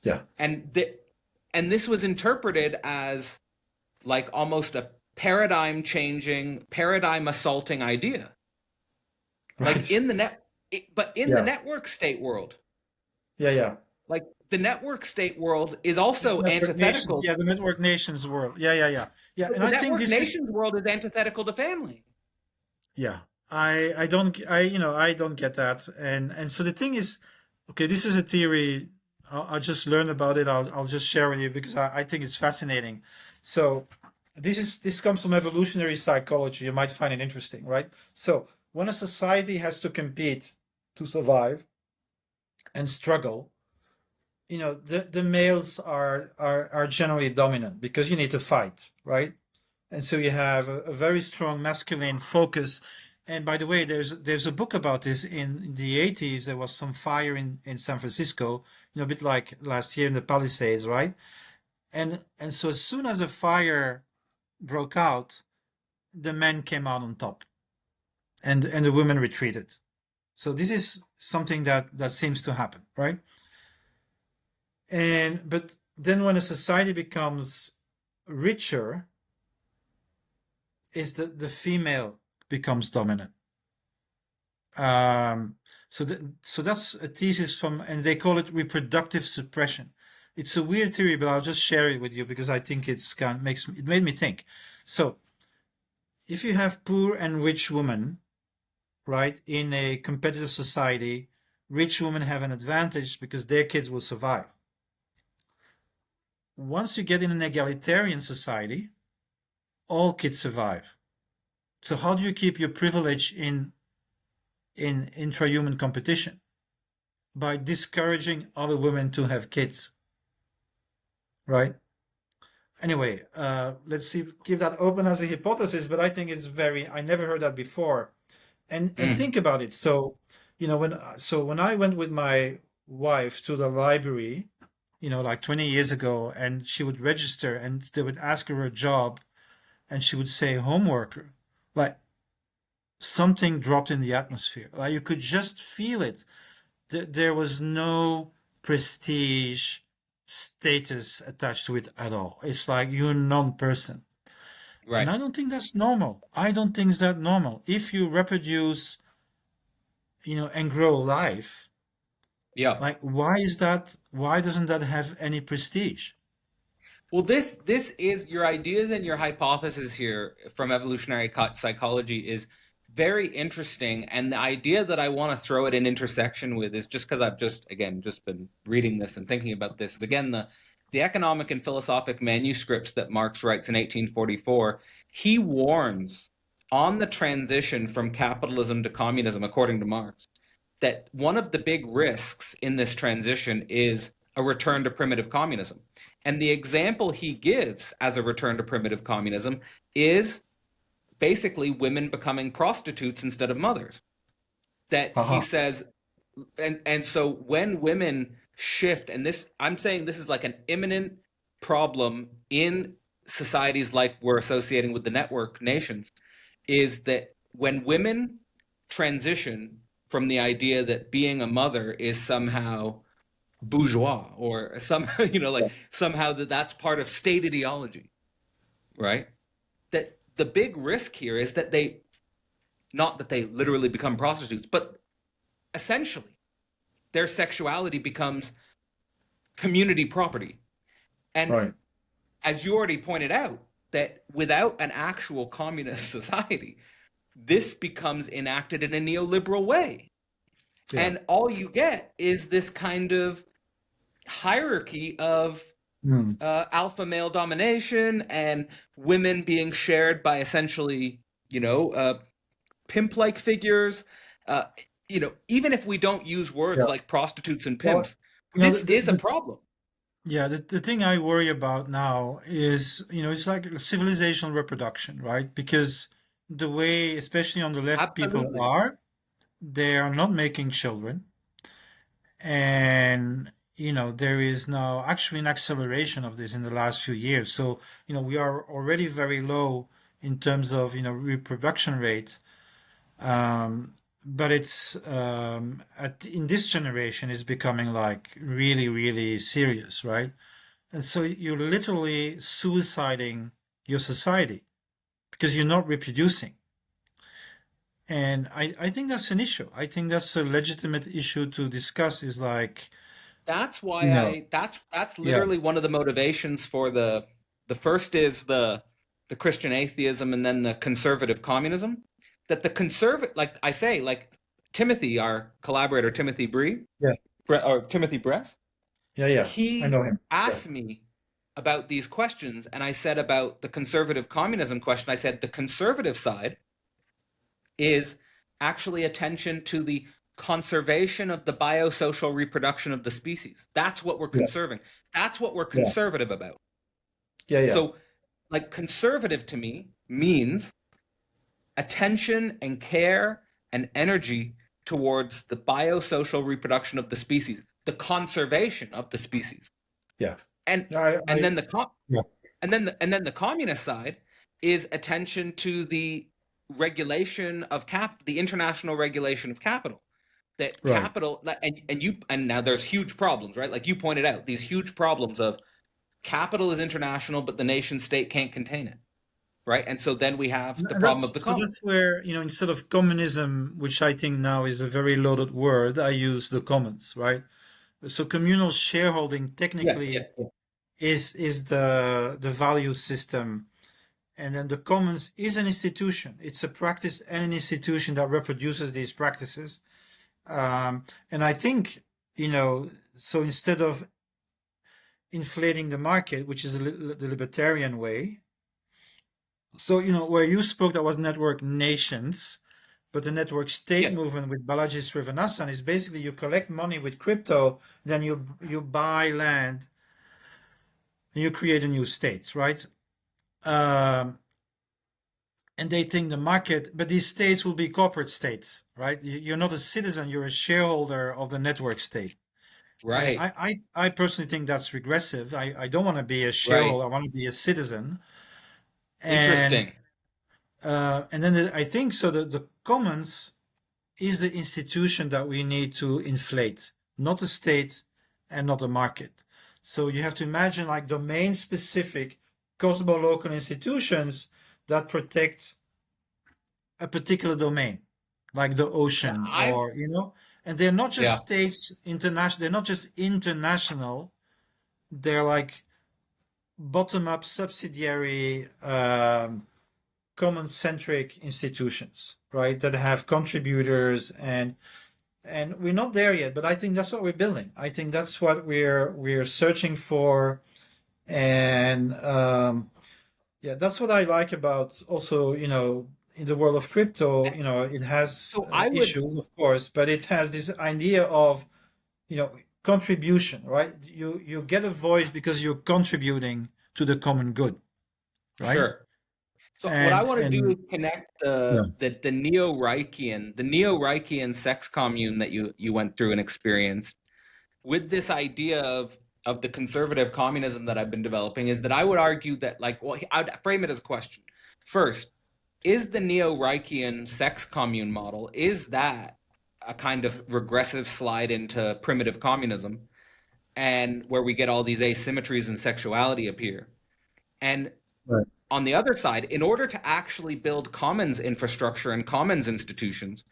Yeah. And this was interpreted as like almost a paradigm changing, paradigm assaulting idea. Like Right. but in the Yeah. network state world, Yeah. Yeah. like the network state world is It's also network nations. antithetical. Yeah, the network nations world. Yeah. Yeah. Yeah. Yeah. But And the I think network this is nations world is antithetical to family. yeah. I don't I don't get that. And so the thing is, okay, this is a theory. I'll just learn about it. I'll just share with you because I think it's fascinating. So this comes from evolutionary psychology. You might find it interesting, right? So when a society has to compete to survive and struggle, the males are generally dominant because you need to fight, right? And so you have a very strong masculine focus. And by the way, there's a book about this in the 80s. There was some fire in San Francisco, a bit like last year in the Palisades, right? And so as soon as the fire broke out, the men came out on top, and the women retreated. So this is something that seems to happen, right? But then when a society becomes richer, is the female becomes dominant. So that's a thesis and they call it reproductive suppression. It's a weird theory, but I'll just share it with you because I think it made me think. So if you have poor and rich women, right, in a competitive society, rich women have an advantage because their kids will survive. Once you get in an egalitarian society, all kids survive. So how do you keep your privilege in intra-human competition? By discouraging other women to have kids, right? Anyway, let's see, keep that open as a hypothesis, but I think I never heard that before. And Mm, think about it. So, when I went with my wife to the library, like 20 years ago, and she would register and they would ask her a job and she would say home worker, like something dropped in the atmosphere. Like you could just feel it. There was no prestige status attached to it at all. It's like you're a non-person. And right. I don't think that's normal. I don't think that's normal. If you reproduce, and grow life, Yeah. like why is that? Why doesn't that have any prestige? Well, this is your ideas and your hypothesis here from evolutionary psychology is very interesting, and the idea that I want to throw at an intersection with is just because I've just been reading this and thinking about this is again the economic and philosophic manuscripts that Marx writes in 1844. He warns on the transition from capitalism to communism, according to Marx, that one of the big risks in this transition is a return to primitive communism. And the example he gives as a return to primitive communism is basically women becoming prostitutes instead of mothers. That he Haha. says, and so when women shift, and this I'm saying this is like an imminent problem in societies like we're associating with the network nations, is that when women transition from the idea that being a mother is somehow bourgeois or some like somehow that's part of state ideology, right? That the big risk here is that they not that they literally become prostitutes, but essentially their sexuality becomes community property. And Right. as you already pointed out, that without an actual communist society, this becomes enacted in a neoliberal way. Yeah. And all you get is this kind of hierarchy of Hmm. alpha male domination and women being shared by essentially, pimp-like figures. Uh, even if we don't use words Yeah. like prostitutes and Well, pimps, this is a problem. yeah, the thing I worry about now is, it's like civilizational reproduction, right? Because the way, especially on the left, people Absolutely. are, they are not making children. And, there is now actually an acceleration of this in the last few years. So, we are already very low in terms of, reproduction rate. Um, but in this generation, it's becoming like really, really serious, right? And so you're literally suiciding your society because you're not reproducing. And I think that's an issue. I think that's a legitimate issue to discuss is like, That's you why know, that's yeah, literally one of the motivations for the first is the Christian atheism and then the conservative communism. That the conservative, like I say, like Timothy, our collaborator Timothy yeah, Or Timothy Bress, yeah, yeah. I he know him. Yeah, asked me about these questions, and I said about the conservative communism question, I said the conservative side is actually attention to the conservation of the biosocial reproduction of the species. That's what we're yeah, conserving. That's what we're yeah, conservative about. yeah, yeah. So, like, conservative to me means attention and care and energy towards the biosocial reproduction of the species, the conservation of the species. Yeah. And Yeah, and then the yeah, and then the communist side is attention to the regulation of the international regulation of capital. That right. capital and now there's huge problems, right? Like you pointed out, these huge problems of capital is international, but the nation state can't contain it, right? And so then we have the And problem of the commons. that's where, instead of communism, which I think now is a very loaded word, I use the commons, right? So communal shareholding Yeah, yeah, technically yeah. is the value system. And then the commons is an institution. It's a practice and an institution that reproduces these practices. And I think, so instead of inflating the market, which is the libertarian way, so, where you spoke, that was network nations, but the network state Yeah, movement with Balaji Srinivasan is basically you collect money with crypto, then you buy land and you create a new state, right? Um, and they think the market, but these states will be corporate states, right? You're not a citizen, you're a shareholder of the network state. And right, I personally think that's regressive. I don't want to be a right. shareholder, I want to be a citizen. And Interesting. and then I think so that the commons is the institution that we need to inflate, not the state and not the market. So you have to imagine like domain specific cosmo-local institutions that protect a particular domain, like the Yeah, ocean, I or and they're not just yeah, states international. They're not just international. They're like bottom-up, subsidiary, common-centric institutions, right? That have contributors, and we're not there yet. But I think that's what we're building. I think that's what we're searching for, and yeah, that's what I like about also, in the world of crypto, it has so I would issues, of course, but it has this idea of, contribution, right? You get a voice because you're contributing to the common good, right? sure. So what I want to do is And connect yeah, the neo-Reichian sex commune that you went through and experienced with this idea of the conservative communism that I've been developing. Is that I would argue that, like, well, I'd frame it as a question. First, is the neo-Reichian sex commune model, is that a kind of regressive slide into primitive communism, and where we get all these asymmetries in sexuality appear? And right. on the other side, in order to actually build commons infrastructure and commons institutions,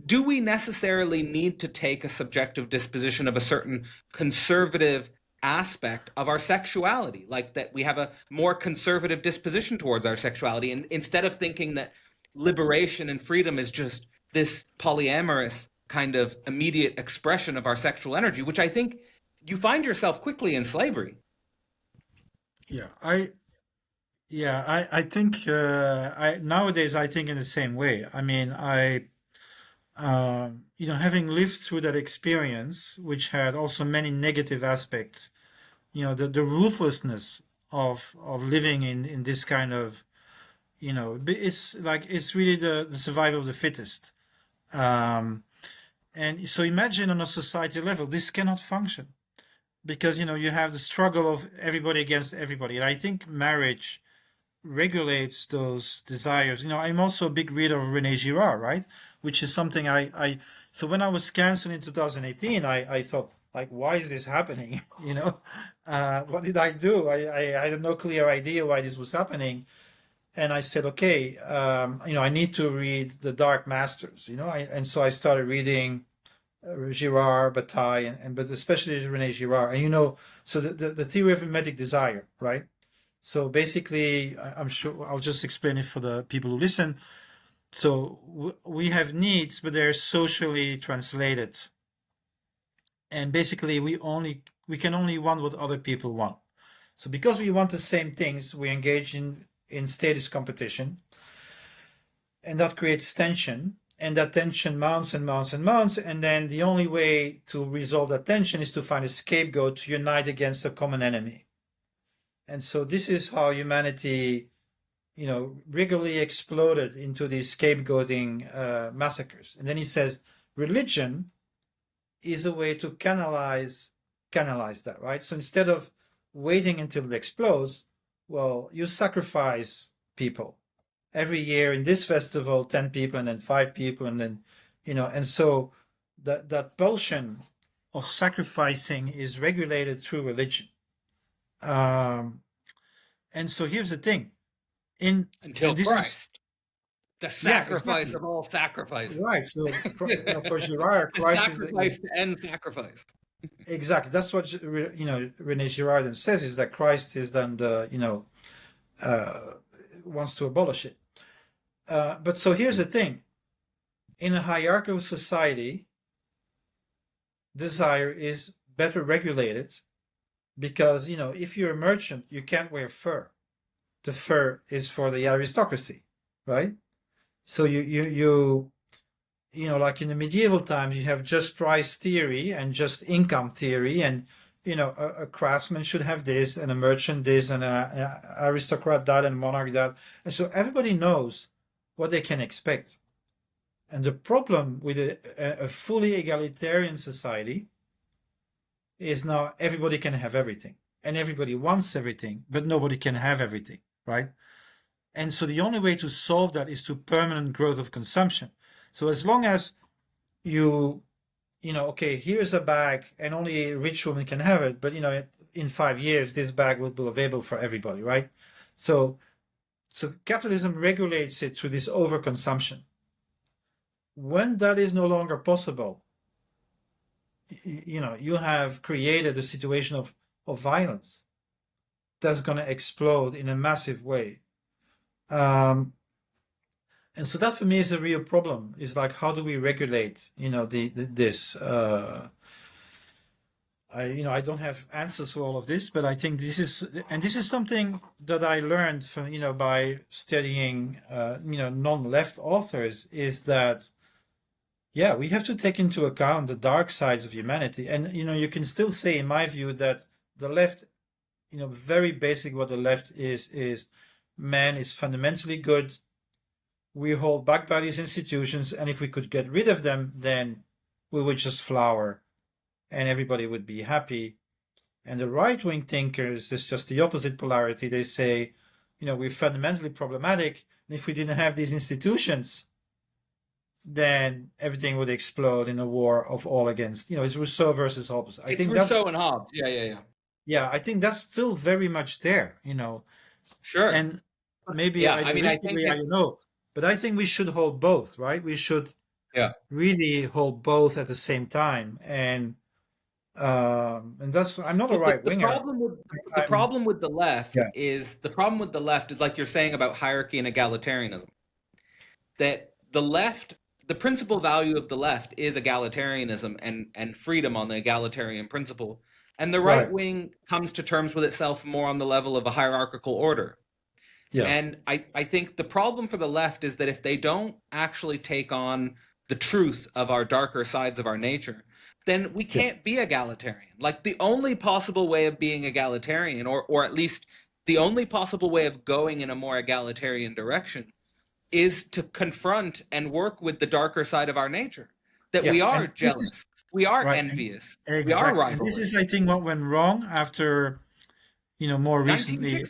do we necessarily need to take a subjective disposition of a certain conservative aspect of our sexuality, like that we have a more conservative disposition towards our sexuality, and instead of thinking that liberation and freedom is just this polyamorous kind of immediate expression of our sexual energy, which I think you find yourself quickly in slavery. Yeah, I think I nowadays I think in the same way. I mean, having lived through that experience, which had also many negative aspects, the ruthlessness of living in this kind of, it's like it's really the survival of the fittest. Um, and so imagine on a society level, this cannot function because you have the struggle of everybody against everybody. And I think marriage regulates those desires. I'm also a big reader of René Girard, right? Which is something so when I was canceled in 2018, I thought, like, why is this happening? What did I do? I had no clear idea why this was happening. And I said, okay, I need to read the Dark Masters, and so I started reading Girard, Bataille, but especially René Girard. And so the theory of mimetic desire, right? So basically, I'm sure I'll just explain it for the people who listen. So we have needs, but they're socially translated. And basically, we can only want what other people want. So because we want the same things, we engage in status competition, and that creates tension. And that tension mounts and mounts and mounts. And then the only way to resolve that tension is to find a scapegoat to unite against a common enemy. And so this is how humanity, regularly exploded into these scapegoating massacres. And then he says, religion is a way to canalize that, right? So instead of waiting until it explodes, well, you sacrifice people. Every year in this festival, 10 people and then 5 people, and then, and so that pulsion of sacrificing is regulated through religion. And so here's the thing. Until And this is, Christ, the yeah, sacrifice exactly. of all sacrifices. Right. So, for Girard, The Christ is sacrifice to end sacrifice. exactly. That's what René Girardin says, is that Christ is then the uh, wants to abolish it. But so here's the thing: in a hierarchical society, desire is better regulated because if you're a merchant, you can't wear fur. The fur is for the aristocracy, right? So like in the medieval times, you have just price theory and just income theory, and a craftsman should have this, and a merchant this, and an aristocrat that, and monarch that, and so everybody knows what they can expect. And the problem with a fully egalitarian society is now everybody can have everything, and everybody wants everything, but nobody can have everything, right? And so the only way to solve that is to permanent growth of consumption. So as long as okay, here's a bag and only a rich woman can have it, but in 5 years this bag will be available for everybody, right? So capitalism regulates it through this overconsumption. When that is no longer possible, you have created a situation of violence that's going to explode in a massive way. And so that for me is a real problem. Is like, how do we regulate, this? I don't have answers for all of this, but I think this is something that I learned from, by studying, non-left authors, is that, yeah, we have to take into account the dark sides of humanity. And, you can still say, in my view, that the left, very basic what the left is man is fundamentally good. We hold back by these institutions, and if we could get rid of them, then we would just flower and everybody would be happy. And the right-wing thinkers is just the opposite polarity. They say, we're fundamentally problematic, and if we didn't have these institutions, then everything would explode in a war of all against. It's Rousseau versus Hobbes. It's Rousseau and Hobbes. Yeah, I think that's still very much there. Sure. And maybe I think I don't know. But I think we should hold both, right? We should really hold both at the same time. And that's, I'm not a right winger. The problem with the left is like you're saying about hierarchy and egalitarianism. That the principal value of the left is egalitarianism and freedom on the egalitarian principle. And the right wing comes to terms with itself more on the level of a hierarchical order. Yeah. And I think the problem for the left is that if they don't actually take on the truth of our darker sides of our nature, then we can't be egalitarian. Like, the only possible way of being egalitarian, or at least the only possible way of going in a more egalitarian direction, is to confront and work with the darker side of our nature. That we are jealous, we are envious, we are rivalrous. And this is, I think, what went wrong after, more recently.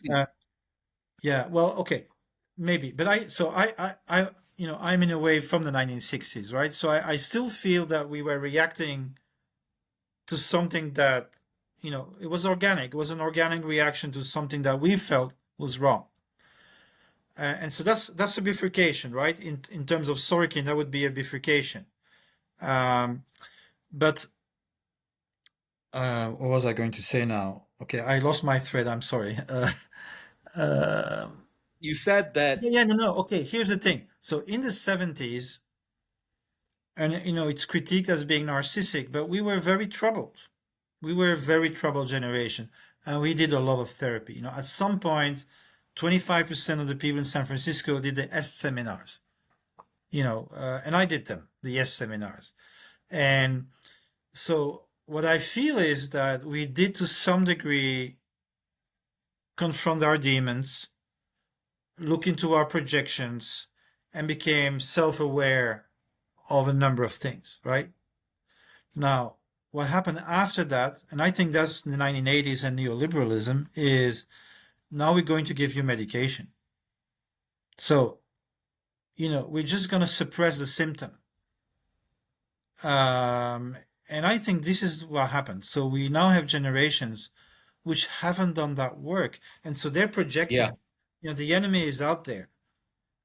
Yeah, well, okay, maybe, but I'm in a way from the 1960s, right? So I still feel that we were reacting to something that, it was organic. It was an organic reaction to something that we felt was wrong. And so that's a bifurcation, right? In terms of Sorokin, that would be a bifurcation. But what was I going to say now? Okay, I lost my thread. I'm sorry. You said that. No. Okay, here's the thing. So in the 70s, and it's critiqued as being narcissistic, but we were very troubled. We were a very troubled generation, and we did a lot of therapy. At some point, 25% of the people in San Francisco did the EST seminars. And I did them, the EST seminars. And so what I feel is that we did, to some degree, confront our demons, look into our projections, and became self-aware of a number of things, right? Now, what happened after that, and I think that's the 1980s and neoliberalism, is now we're going to give you medication. So, we're just going to suppress the symptom. And I think this is what happened. So we now have generations which haven't done that work. And so they're projecting, the enemy is out there.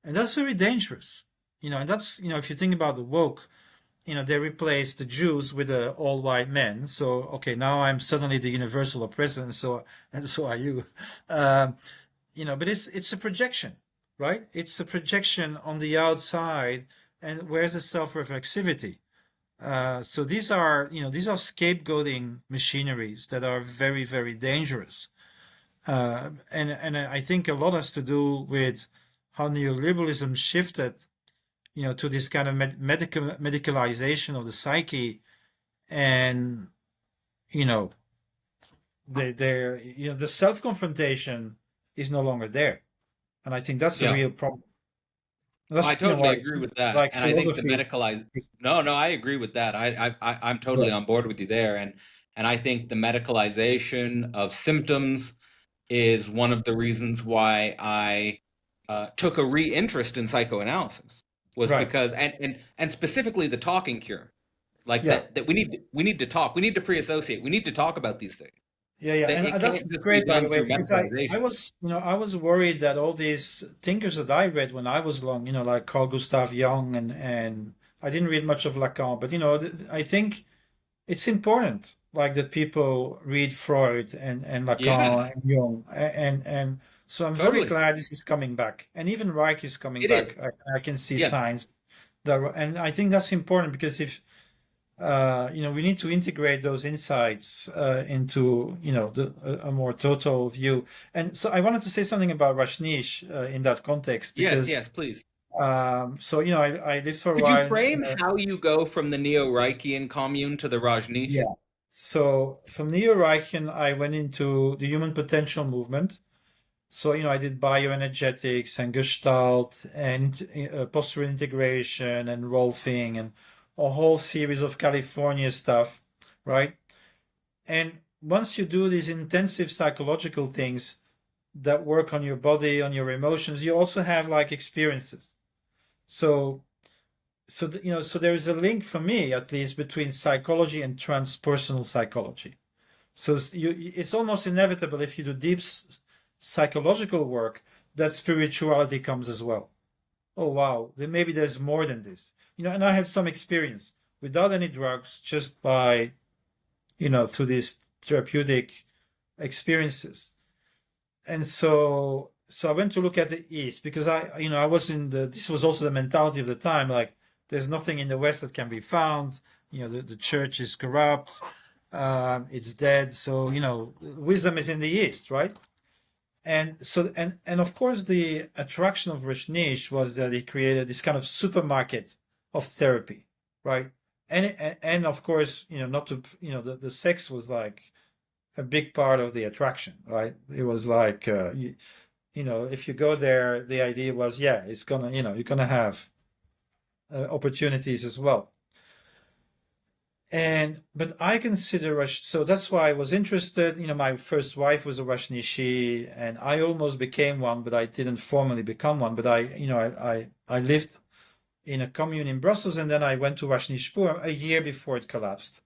And that's very dangerous. And that's, if you think about the woke, they replaced the Jews with the all white men. So, okay, now I'm suddenly the universal oppressor, and so are you. But it's a projection, right? It's a projection on the outside, and where's the self-reflexivity? So these are scapegoating machineries that are very, very dangerous. And I think a lot has to do with how neoliberalism shifted, to this kind of medicalization of the psyche, and the self-confrontation is no longer there, and I think that's a Yeah. real problem. I That's totally agree with that, like and I think the philosophy. medicalized. No, I agree with that. I'm totally Right. on board with you there, and I think the medicalization of symptoms is one of the reasons why I took a re-interest in psychoanalysis, was Right. because and specifically the talking cure, like Yeah. that we need to talk, we need to free associate, we need to talk about these things. Yeah, That and it that's can't just be great, by the done way, through because I medicalization. was, I was worried that all these thinkers that I read when I was young, like Carl Gustav Jung, and I didn't read much of Lacan, but I think it's important, like, that people read Freud and Yeah, Lacan and Jung, and so I'm very totally. glad this is coming back, and even Reich is coming It is. back. I can see Yeah, signs that, and I think that's important, because if we need to integrate those insights into a more total view. And so I wanted to say something about Rajneesh in that context, because yes, please. so I lived for a Could you while. frame how you go from the Neo-Reichian commune to the Rajneesh? Yeah. So from Neo-Reichian, I went into the human potential movement. So I did bioenergetics and Gestalt and postural integration and Rolfing and a whole series of California stuff, right? And once you do these intensive psychological things that work on your body, on your emotions, you also have like experiences. So, so there is a link for me, at least, between psychology and transpersonal psychology. So it's almost inevitable, if you do deep psychological work, that spirituality comes as well. Oh wow, then maybe there's more than this. And I had some experience without any drugs, just by through these therapeutic experiences. And so I went to look at the East, because I was this was also the mentality of the time, like, there's nothing in the West that can be found. The church is corrupt, it's dead. So wisdom is in the East, right? And so, and of course, the attraction of Rajneesh was that he created this kind of supermarket of therapy, right? And of course, not to, the sex was like a big part of the attraction, right? It was like, if you go there, the idea was, yeah, it's gonna, you're gonna have opportunities as well. But I consider so that's why I was interested. My first wife was a Rajneeshi, and I almost became one, but I didn't formally become one. But I lived in a commune in Brussels, and then I went to Rajneeshpur a year before it collapsed.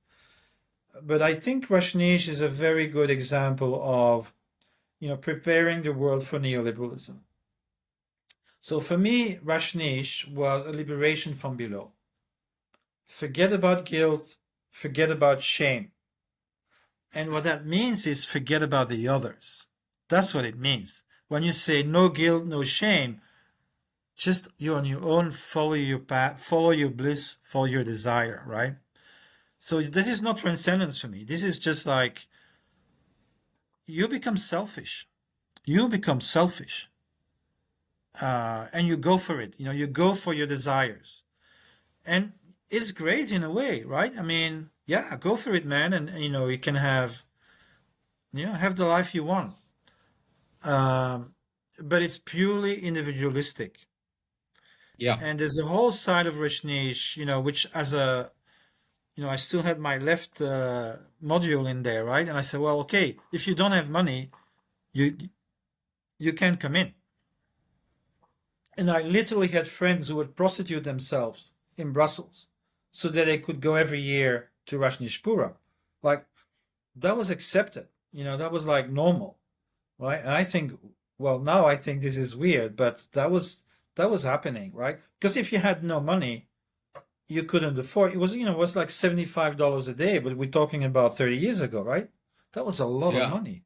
But I think Rajneesh is a very good example of, preparing the world for neoliberalism. So for me, Rajneesh was a liberation from below. Forget about guilt, forget about shame. And what that means is, forget about the others. That's what it means. When you say no guilt, no shame, just you're on your own, follow your path, follow your bliss, follow your desire, right? So this is not transcendence for me. This is just like, you become selfish. You become selfish. And you go for it. You go for your desires. And it's great in a way, right? I mean, yeah, go for it, man. And, you can have the life you want. But it's purely individualistic. Yeah. And there's a whole side of Rajneesh, which, as a, I still had my left module in there, right? And I said, well, okay, if you don't have money, you can't come in. And I literally had friends who would prostitute themselves in Brussels so that they could go every year to Rajneeshpura. Like, that was accepted. That was like normal, right? And I think, well, now I think this is weird, but that was happening, right? Because if you had no money, you couldn't afford. It was, it was like $75 a day, but we're talking about 30 years ago, right? That was a lot of Yeah, money.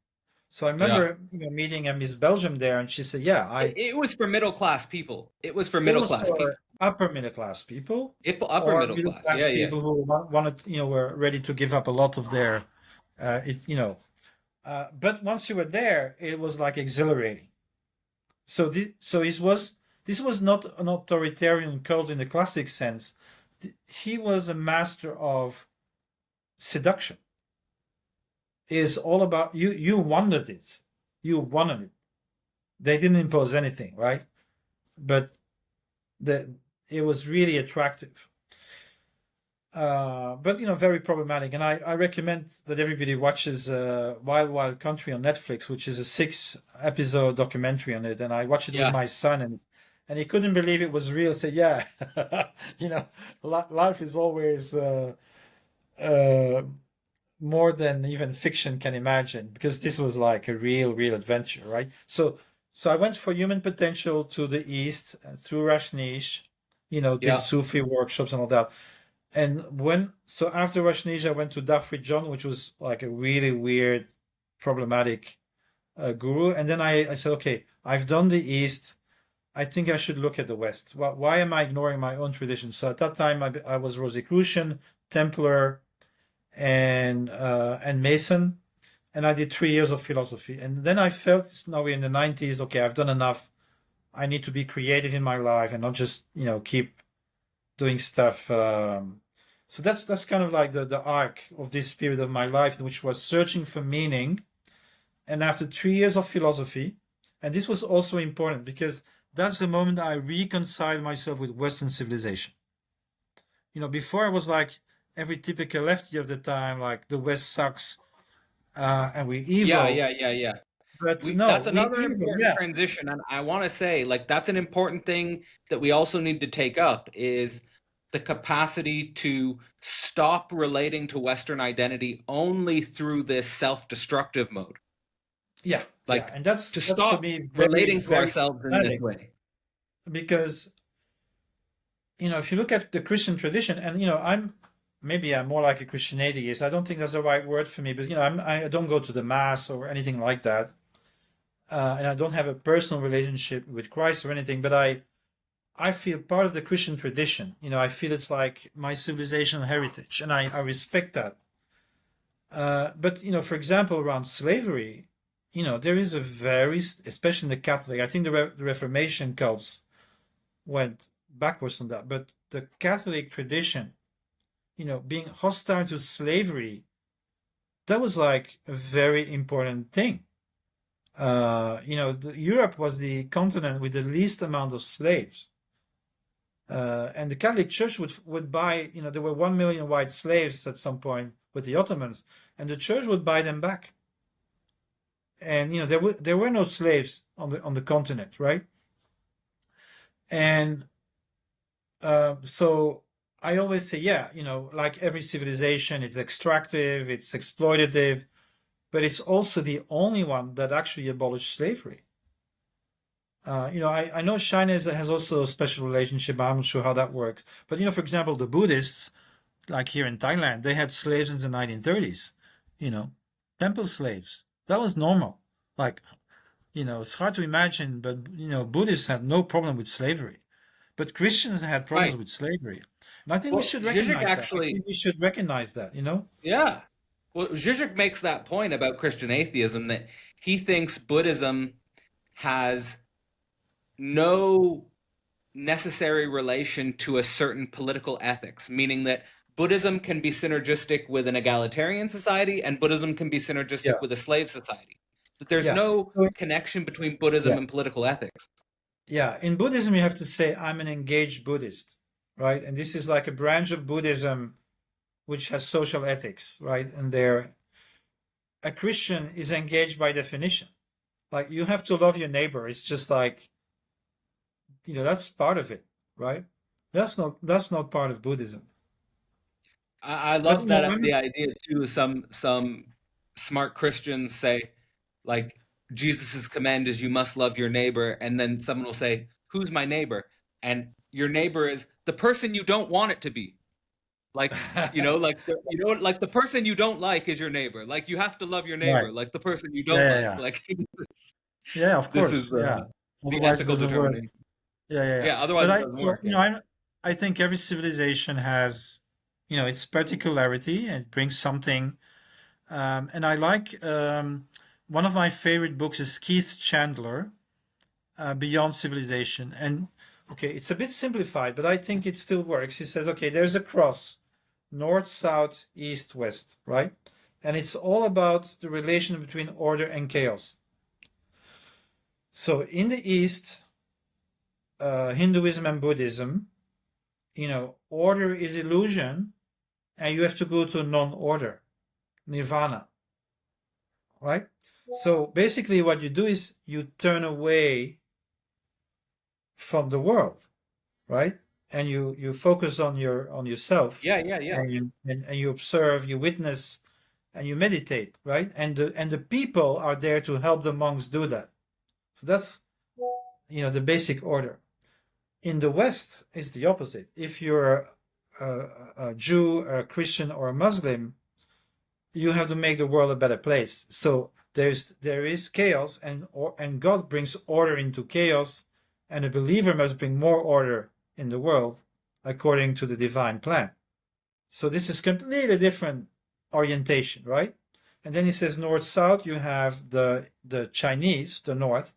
So I yeah. remember, meeting a Miss Belgium there, and she said, "Yeah, It was for middle class people. It was for it middle was class for people. upper middle class people Upper or middle middle class. class Yeah, yeah, people who wanted, were ready to give up a lot of their, but once you were there, it was like exhilarating. So this was not an authoritarian cult in the classic sense. He was a master of seduction. Is all about you. You wanted it. You wanted it. They didn't impose anything, right? But the it was really attractive. But very problematic. And I recommend that everybody watches Wild Wild Country on Netflix, which is a 6-episode documentary on it. And I watched it with yeah. my son, and he couldn't believe it was real. Say, yeah, you know, life is always uh, more than even fiction can imagine, because this was like a real adventure, right? So I went for human potential to the east through Rashnish, did Yeah. Sufi workshops and all that. And so after Rashnish, I went to Dafri John, which was like a really weird, problematic guru. And then I said, okay, I've done the East. I think I should look at the West. Why am I ignoring my own tradition? So at that time, I was Rosicrucian, Templar, and Mason, and I did 3 years of philosophy. And then I felt, now we're in the 90s. Okay, I've done enough. I need to be creative in my life and not just keep doing stuff. So that's kind of like the arc of this period of my life, which was searching for meaning. And after 3 years of philosophy, and this was also important because that's the moment I reconciled myself with Western civilization. Before I was like every typical lefty of the time, like the West sucks, and we're Yeah, evil. yeah, yeah, yeah. But That's no, we another evil. important Yeah, transition, and I want to say, like, that's an important thing that we also need to take up is the capacity to stop relating to Western identity only through this self-destructive mode. yeah, yeah, Like, and that's to that's for stop me very relating to very ourselves in this problematic, way. because if you look at the Christian tradition, and I'm more like a Christian atheist. I don't think that's the right word for me, but I don't go to the mass or anything like that, and I don't have a personal relationship with Christ or anything. But I feel part of the Christian tradition. I feel it's like my civilizational heritage, and I respect that. But for example, around slavery, there is a very, especially in the Catholic. I think the Reformation cults went backwards on that, but the Catholic tradition, being hostile to slavery, that was like a very important thing. Europe was the continent with the least amount of slaves. And the Catholic Church would buy, there were 1 million white slaves at some point with the Ottomans, and the church would buy them back. And there were no slaves on the continent, right? And so I always say, yeah, like every civilization, it's extractive, it's exploitative, but it's also the only one that actually abolished slavery. I know China has also a special relationship. I'm not sure how that works. But, for example, the Buddhists, like here in Thailand, they had slaves in the 1930s, temple slaves. That was normal. Like, it's hard to imagine, but, Buddhists had no problem with slavery. But Christians had problems Right. with slavery. And I think we Well, should Zizek recognize that. I actually, think we should recognize that. yeah. Well, Zizek makes that point about Christian atheism that he thinks Buddhism has no necessary relation to a certain political ethics, meaning that Buddhism can be synergistic with an egalitarian society and Buddhism can be synergistic Yeah. with a slave society. That there's Yeah. no connection between Buddhism Yeah. and political ethics. Yeah. In Buddhism, you have to say, I'm an engaged Buddhist, right? And this is like a branch of Buddhism which has social ethics, right? And a Christian is engaged by definition. Like, you have to love your neighbor. It's just like, that's part of it, right? That's not part of Buddhism. I But love that I'm the idea too. Some smart Christians say, like, Jesus's command is you must love your neighbor, and then someone will say, "Who's my neighbor?" And your neighbor is the person you don't want it to be. Like, like like the person you don't like is your neighbor. Like, you have to love your neighbor, Right. like the person you Yeah, don't yeah, like. yeah. Like, Yeah, of this course. is Yeah. the Otherwise, it ethical doesn't work. determination. Yeah, yeah, yeah. Yeah, otherwise But it doesn't work. Yeah. I think every civilization has, its particularity, and it brings something. And I like one of my favorite books is Keith Chandler, Beyond Civilization. And okay, it's a bit simplified, but I think it still works. He says, okay, there's a cross, north, south, east, west, right? And it's all about the relation between order and chaos. So in the East, Hinduism and Buddhism, order is illusion, and you have to go to non-order, nirvana, right? So basically what you do is you turn away from the world, right? And you focus on yourself, Yeah. and you observe, you witness, and you meditate, right? And the people are there to help the monks do that. So that's the basic order. In the West, it's the opposite. If you're a Jew, a Christian, or a Muslim, you have to make the world a better place. So there is chaos, and God brings order into chaos, and a believer must bring more order in the world according to the divine plan. So this is completely different orientation, right? And then he says north-south, you have the Chinese, the north,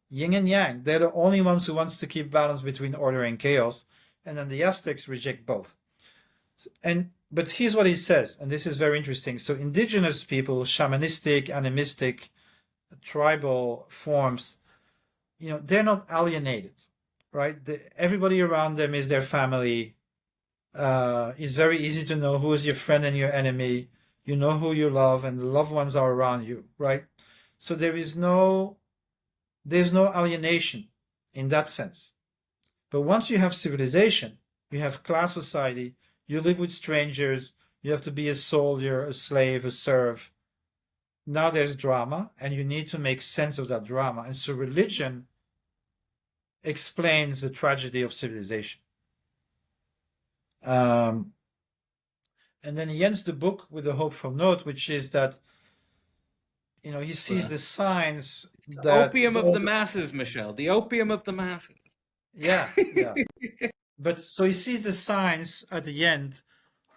yin and yang. They're the only ones who wants to keep balance between order and chaos. And then the Aztecs reject both. But here's what he says, and this is very interesting. So indigenous people, shamanistic, animistic, tribal forms, they're not alienated, right? Everybody around them is their family. It's very easy to know who is your friend and your enemy. You know who you love, and the loved ones are around you, right? So there's no alienation in that sense. But once you have civilization, you have class society, you live with strangers, you have to be a soldier, a slave, a serf. Now there's drama, and you need to make sense of that drama. And so religion explains the tragedy of civilization. And then he ends the book with a hopeful note, which is that he sees the signs that opium of the masses, Michel. The opium of the masses. Yeah. But so he sees the signs at the end,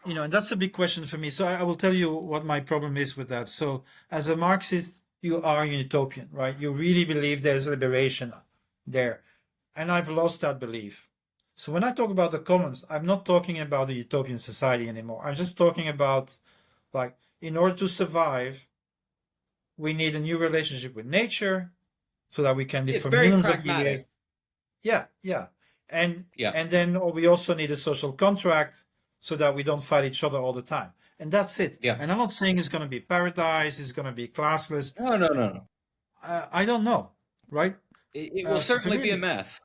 and that's a big question for me. So I will tell you what my problem is with that. So as a Marxist, you are a utopian, right? You really believe there's liberation there. And I've lost that belief. So when I talk about the commons, I'm not talking about a utopian society anymore. I'm just talking about, like, in order to survive, we need a new relationship with nature so that we can live for millions of years. Yeah. And then we also need a social contract so that we don't fight each other all the time. And that's it. Yeah. And I'm not saying it's going to be paradise, it's going to be classless. No. I don't know, right? It will certainly be a mess.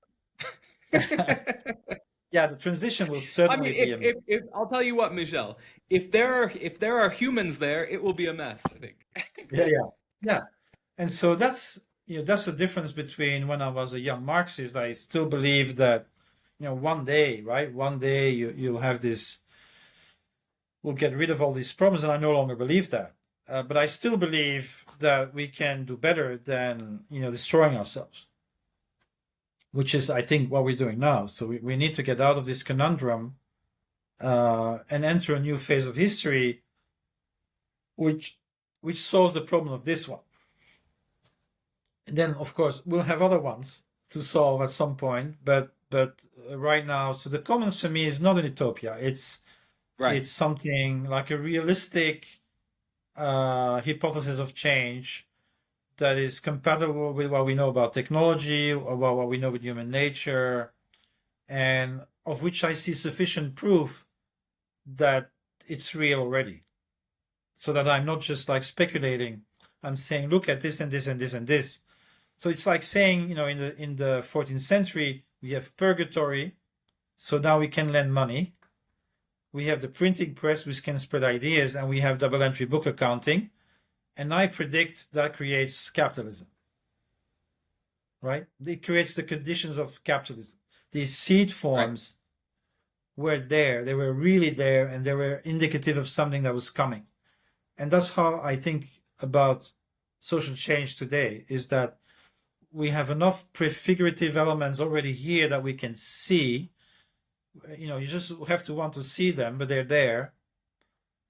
Yeah, the transition will certainly be a mess. I'll tell you what, Michel. If there are humans there, it will be a mess, I think. Yeah. And so that's the difference between when I was a young Marxist. I still believe that one day, right? One day you'll have this. We'll get rid of all these problems, and I no longer believe that. But I still believe that we can do better than destroying ourselves, which is, I think, what we're doing now. So we need to get out of this conundrum and enter a new phase of history, which solves the problem of this one. And then, of course, we'll have other ones to solve at some point. But right now, so the commons for me is not an utopia. It's something like a realistic hypothesis of change that is compatible with what we know about technology, about what we know with human nature, and of which I see sufficient proof that it's real already. So that I'm not just like speculating. I'm saying, look at this and this and this and this. So it's like saying, in the 14th century, we have purgatory. So now we can lend money. We have the printing press, which can spread ideas, and we have double entry book accounting. And I predict that creates capitalism, right? It creates the conditions of capitalism. These seed forms were there. They were really there, and they were indicative of something that was coming. And that's how I think about social change today, is that we have enough prefigurative elements already here that we can see. You just have to want to see them, but they're there.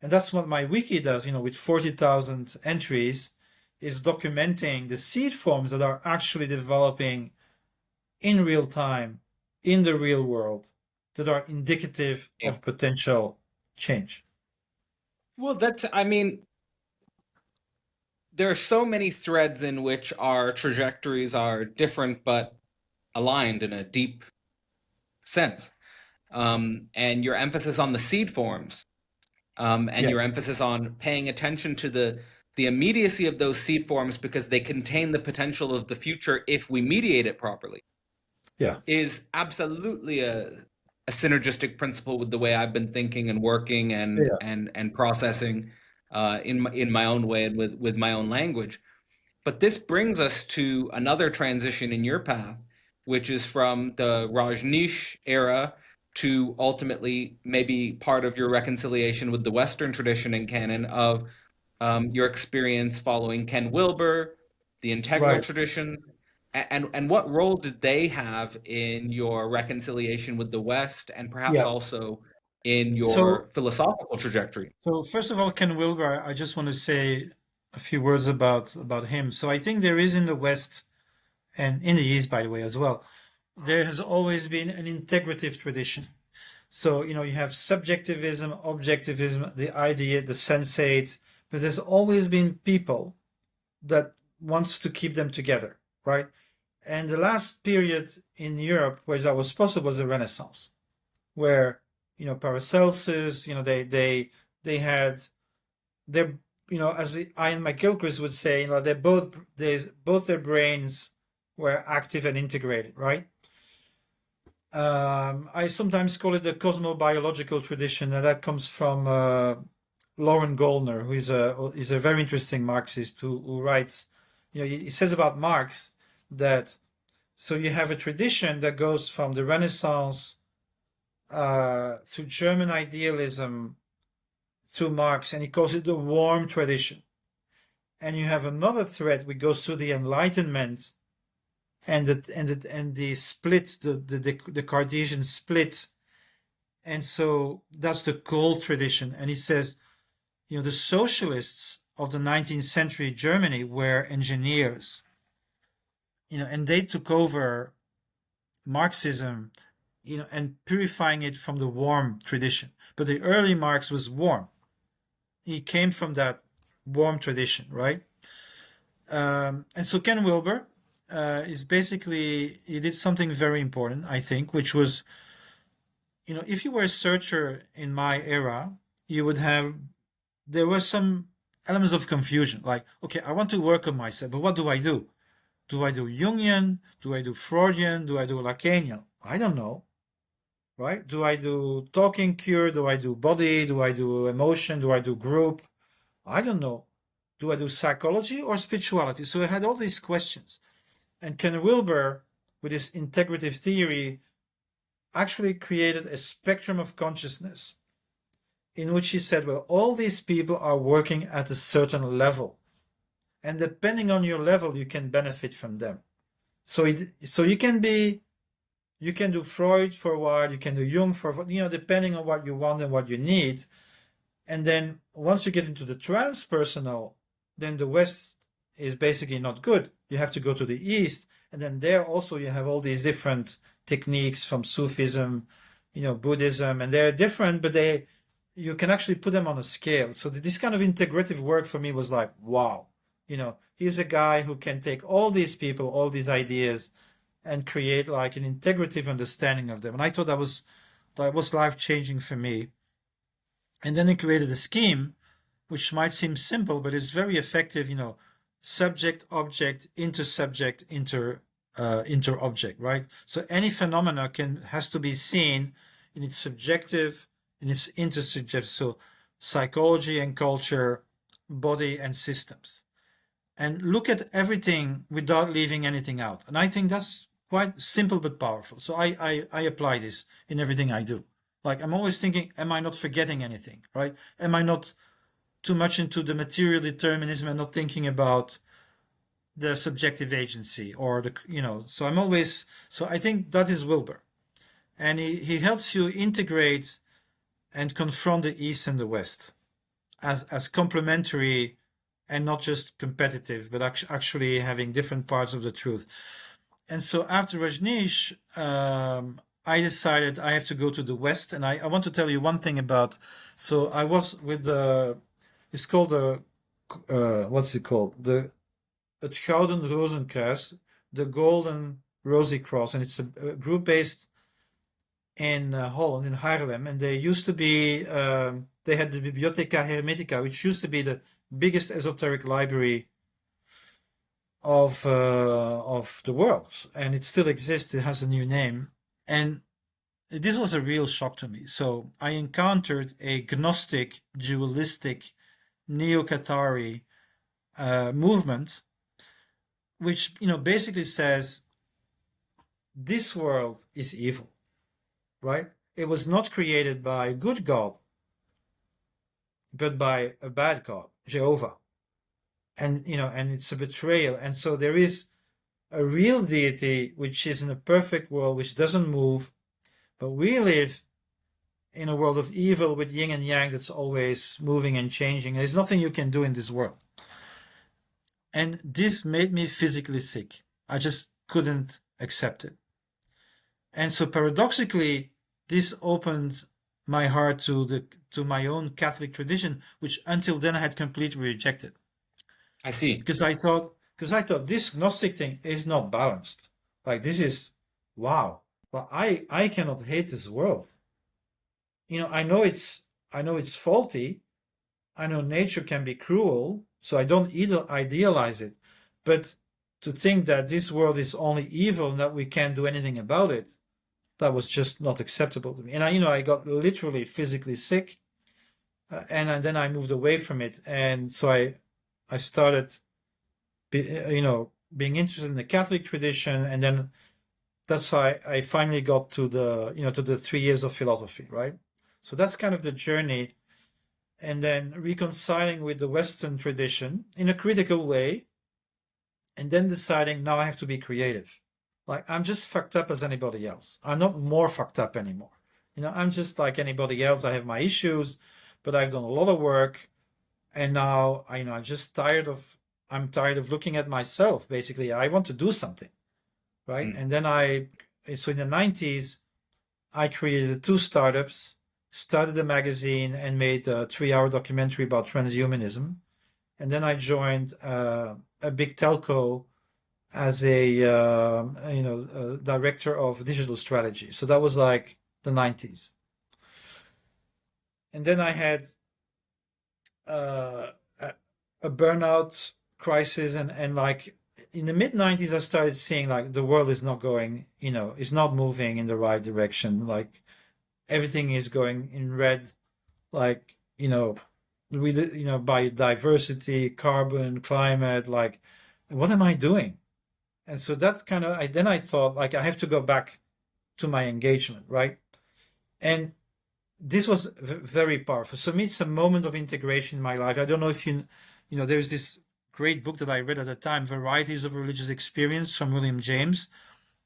And that's what my wiki does, with 40,000 entries, is documenting the seed forms that are actually developing in real time, in the real world, that are indicative of potential change. Well, there are so many threads in which our trajectories are different but aligned in a deep sense. And your emphasis on the seed forms, and your emphasis on paying attention to the immediacy of those seed forms, because they contain the potential of the future if we mediate it properly, is absolutely a synergistic principle with the way I've been thinking and working and processing in my own way and with my own language. But this brings us to another transition in your path, which is from the Rajneesh era to ultimately maybe part of your reconciliation with the Western tradition and canon of your experience following Ken Wilber, the integral tradition. And what role did they have in your reconciliation with the West, and perhaps also in your philosophical trajectory? So first of all, Ken Wilber, I just want to say a few words about him. So I think there is in the West, and in the East, by the way, as well, there has always been an integrative tradition. So, you have subjectivism, objectivism, the idea, the sensate, but there's always been people that wants to keep them together, right? And the last period in Europe where that was possible was the Renaissance, where, Paracelsus, they had their, as Ian McGilchrist would say, both their brains were active and integrated, right? I sometimes call it the cosmobiological tradition, and that comes from Lauren Goldner, who is a very interesting Marxist who writes, he says about Marx that, so you have a tradition that goes from the Renaissance through German idealism through Marx, and he calls it the warm tradition. And you have another thread which goes through the Enlightenment and the split, the Cartesian split. And so that's the cold tradition. And he says, the socialists of the 19th century Germany were engineers, and they took over Marxism, and purifying it from the warm tradition. But the early Marx was warm. He came from that warm tradition, right? And so Ken Wilber is basically, he did something very important, I think, which was, if you were a searcher in my era, you would have, there were some elements of confusion, like, okay, I want to work on myself, but what do I do? Do I do Jungian? Do I do Freudian? Do I do Lacanian? I don't know, right? Do I do talking cure? Do I do body? Do I do emotion? Do I do group? I don't know. Do I do psychology or spirituality? So I had all these questions. And Ken Wilber, with his integrative theory, actually created a spectrum of consciousness in which he said, well, all these people are working at a certain level. And depending on your level, you can benefit from them. So you can do Freud for a while, you can do Jung for, depending on what you want and what you need. And then once you get into the transpersonal, then the West is basically not good. You have to go to the East. And then there also you have all these different techniques from Sufism, Buddhism, and they're different, but you can actually put them on a scale. So this kind of integrative work for me was like, wow, here's a guy who can take all these people, all these ideas, and create like an integrative understanding of them. And I thought that was life-changing for me. And then he created a scheme, which might seem simple, but it's very effective, subject, object, intersubject, inter-object, right? So any phenomena has to be seen in its subjective, in its intersubjective, so psychology and culture, body and systems. And look at everything without leaving anything out. And I think that's quite simple but powerful. So I apply this in everything I do. Like I'm always thinking, am I not forgetting anything, right? Am I not too much into the material determinism and not thinking about the subjective agency or the, so I'm always, so I think that is Wilber. And he helps you integrate and confront the East and the West as complementary and not just competitive, but actually having different parts of the truth. And so after Rajneesh, I decided I have to go to the West. And I want to tell you one thing about, so I was with it's called what's it called? Het Gouden Rozenkruis, the Golden Rosy Cross. And it's a group based in Holland, in Haarlem. And they used to be, they had the Bibliotheca Hermetica, which used to be the biggest esoteric library of the world, and it still exists. It has a new name, and this was a real shock to me. So I encountered a Gnostic, dualistic, neo-Qatari movement, which basically says this world is evil, right? It was not created by a good God, but by a bad God, Jehovah. And and it's a betrayal. And so there is a real deity which is in a perfect world, which doesn't move, but we live in a world of evil with yin and yang that's always moving and changing. There's nothing you can do in this world. And this made me physically sick. I just couldn't accept it. And so paradoxically, this opened my heart to my own Catholic tradition, which until then I had completely rejected. I see. Because I thought this Gnostic thing is not balanced. Like this is, wow. But I cannot hate this world. I know it's faulty. I know nature can be cruel, so I don't idealize it. But to think that this world is only evil and that we can't do anything about it, that was just not acceptable to me. And I got literally physically sick, and then I moved away from it. And so I started, being interested in the Catholic tradition, and then that's how I finally got to the 3 years of philosophy, right? So that's kind of the journey, and then reconciling with the Western tradition in a critical way, and then deciding now I have to be creative. Like I'm just fucked up as anybody else. I'm not more fucked up anymore. I'm just like anybody else. I have my issues, but I've done a lot of work. And now, I'm just tired of looking at myself. Basically, I want to do something, right? And then so in the 90s, I created 2 startups, started a magazine, and made a 3-hour documentary about transhumanism. And then I joined a big telco as a director of digital strategy. So that was like the 90s. And then I had a burnout crisis, and like in the mid 90s, I started seeing like the world is not going, is not moving in the right direction. Like everything is going in red, like, biodiversity, carbon, climate, like, what am I doing? And so that kind of, then I thought like, I have to go back to my engagement, right? And this was very powerful. So me, it's a moment of integration in my life. I don't know if there's this great book that I read at the time, Varieties of Religious Experience from William James.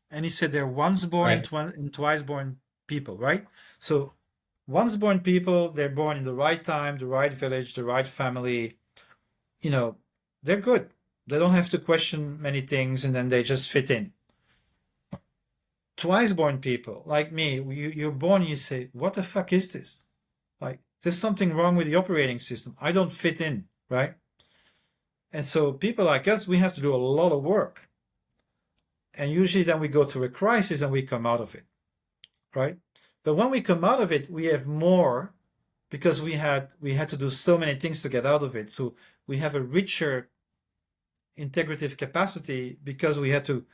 And he said they're once born and twice born people, right? So once born people, they're born in the right time, the right village, the right family. They're good. They don't have to question many things, and then they just fit in. Twice born people like me, you're born and you say, what the fuck is this? Like, there's something wrong with the operating system. I don't fit in, right? And so people like us, we have to do a lot of work. And usually then we go through a crisis and we come out of it, right? But when we come out of it, we have more because we had to do so many things to get out of it. So we have a richer integrative capacity because we had to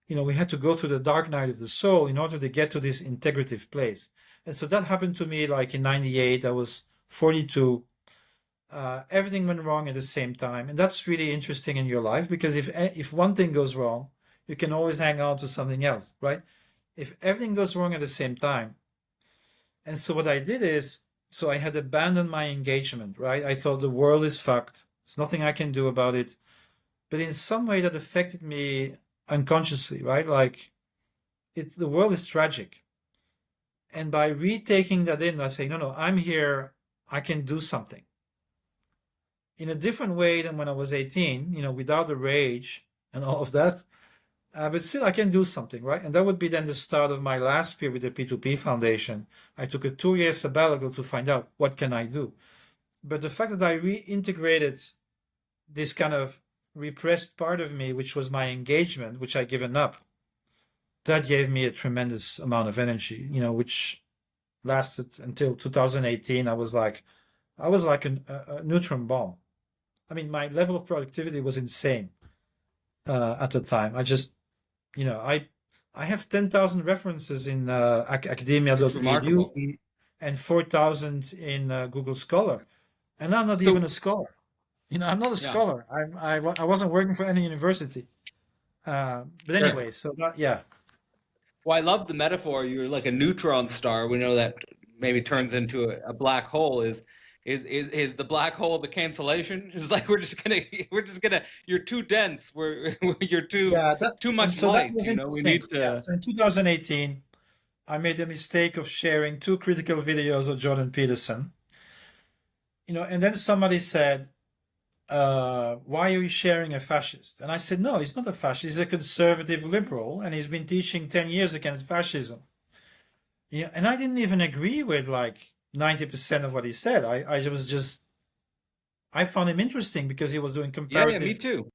go through the dark night of the soul in order to get to this integrative place. And so that happened to me like in 98. I was 42. Everything went wrong at the same time. And that's really interesting in your life, because if one thing goes wrong, you can always hang on to something else, right? If everything goes wrong at the same time, And so what I did is, so I had abandoned my engagement, right? I thought the world is fucked. There's nothing I can do about it. But in some way that affected me unconsciously, right? Like the world is tragic. And by retaking that in, I say, no, I'm here. I can do something in a different way than when I was 18, without the rage and all of that. But still, I can do something, right? And that would be then the start of my last period with the P2P Foundation. I took a 2-year sabbatical to find out what can I do. But the fact that I reintegrated this kind of repressed part of me, which was my engagement, which I'd given up, that gave me a tremendous amount of energy, which lasted until 2018. I was like a neutron bomb. I mean, my level of productivity was insane at the time. I just, I have 10,000 references in academia.edu and 4,000 in Google Scholar, and I'm not even a scholar. I'm not a scholar. I wasn't working for any university. But anyway, so that, yeah. Well, I love the metaphor. You're like a neutron star. We know that maybe turns into a black hole. Is the black hole the cancellation? It's like we're just gonna you're too dense. You're too much light. We need to. Yeah. So in 2018, I made the mistake of sharing 2 critical videos of Jordan Peterson. And then somebody said, why are you sharing a fascist? And I said, no, he's not a fascist. He's a conservative liberal, and he's been teaching 10 years against fascism. And I didn't even agree with like 90% of what he said. I found him interesting because he was doing comparative me too.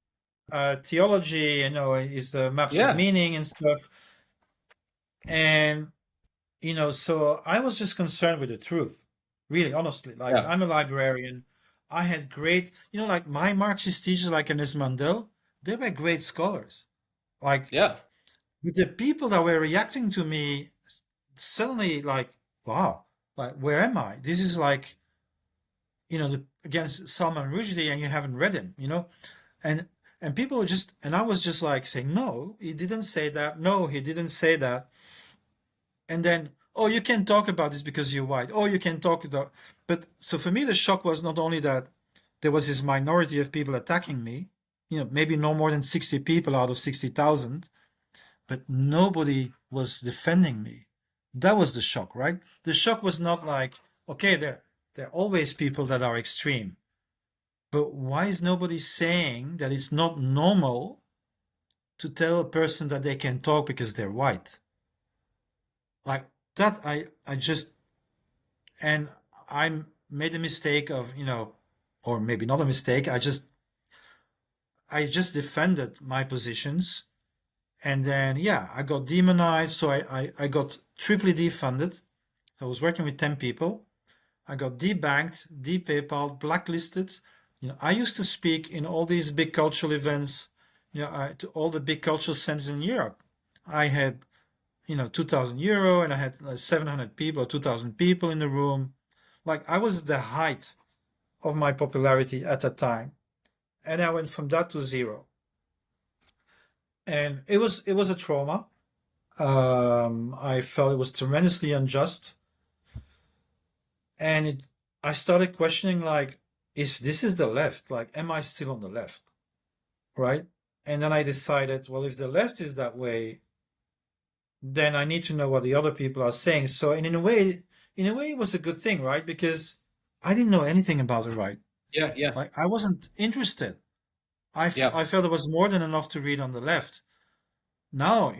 Theology, is the maps of meaning and stuff. And, so I was just concerned with the truth, really, honestly. Like, I'm a librarian. I had great, like my Marxist teachers, like Ernest Mandel, they were great scholars. Like, with the people that were reacting to me, suddenly, like, wow, like, where am I? This is like, against Salman Rushdie, and you haven't read him, and people were just, and I was just like saying, no, he didn't say that. No, he didn't say that. And then, oh, you can't talk about this because you're white. Oh, you can talk about. But so for me, the shock was not only that there was this minority of people attacking me, maybe no more than 60 people out of 60,000, but nobody was defending me. That was the shock, right? The shock was not like, okay, there are always people that are extreme, but why is nobody saying that it's not normal to tell a person that they can talk because they're white? Like that, I made a mistake of, or maybe not a mistake. I just defended my positions, and then I got demonized. So I got triply defunded. I was working with 10 people. I got debanked, de-PayPal, blacklisted. I used to speak in all these big cultural events, to all the big cultural centers in Europe. I had 2,000 euro, and I had 700 people, 2,000 people in the room. Like, I was at the height of my popularity at that time, and I went from that to zero. And it was a trauma. I felt it was tremendously unjust, and I started questioning, like, if this is the left, like, am I still on the left, right? And then I decided, well, if the left is that way, then I need to know what the other people are saying. So in a way, it was a good thing, right? Because I didn't know anything about the right. Yeah. Like, I wasn't interested. I felt there was more than enough to read on the left. Now,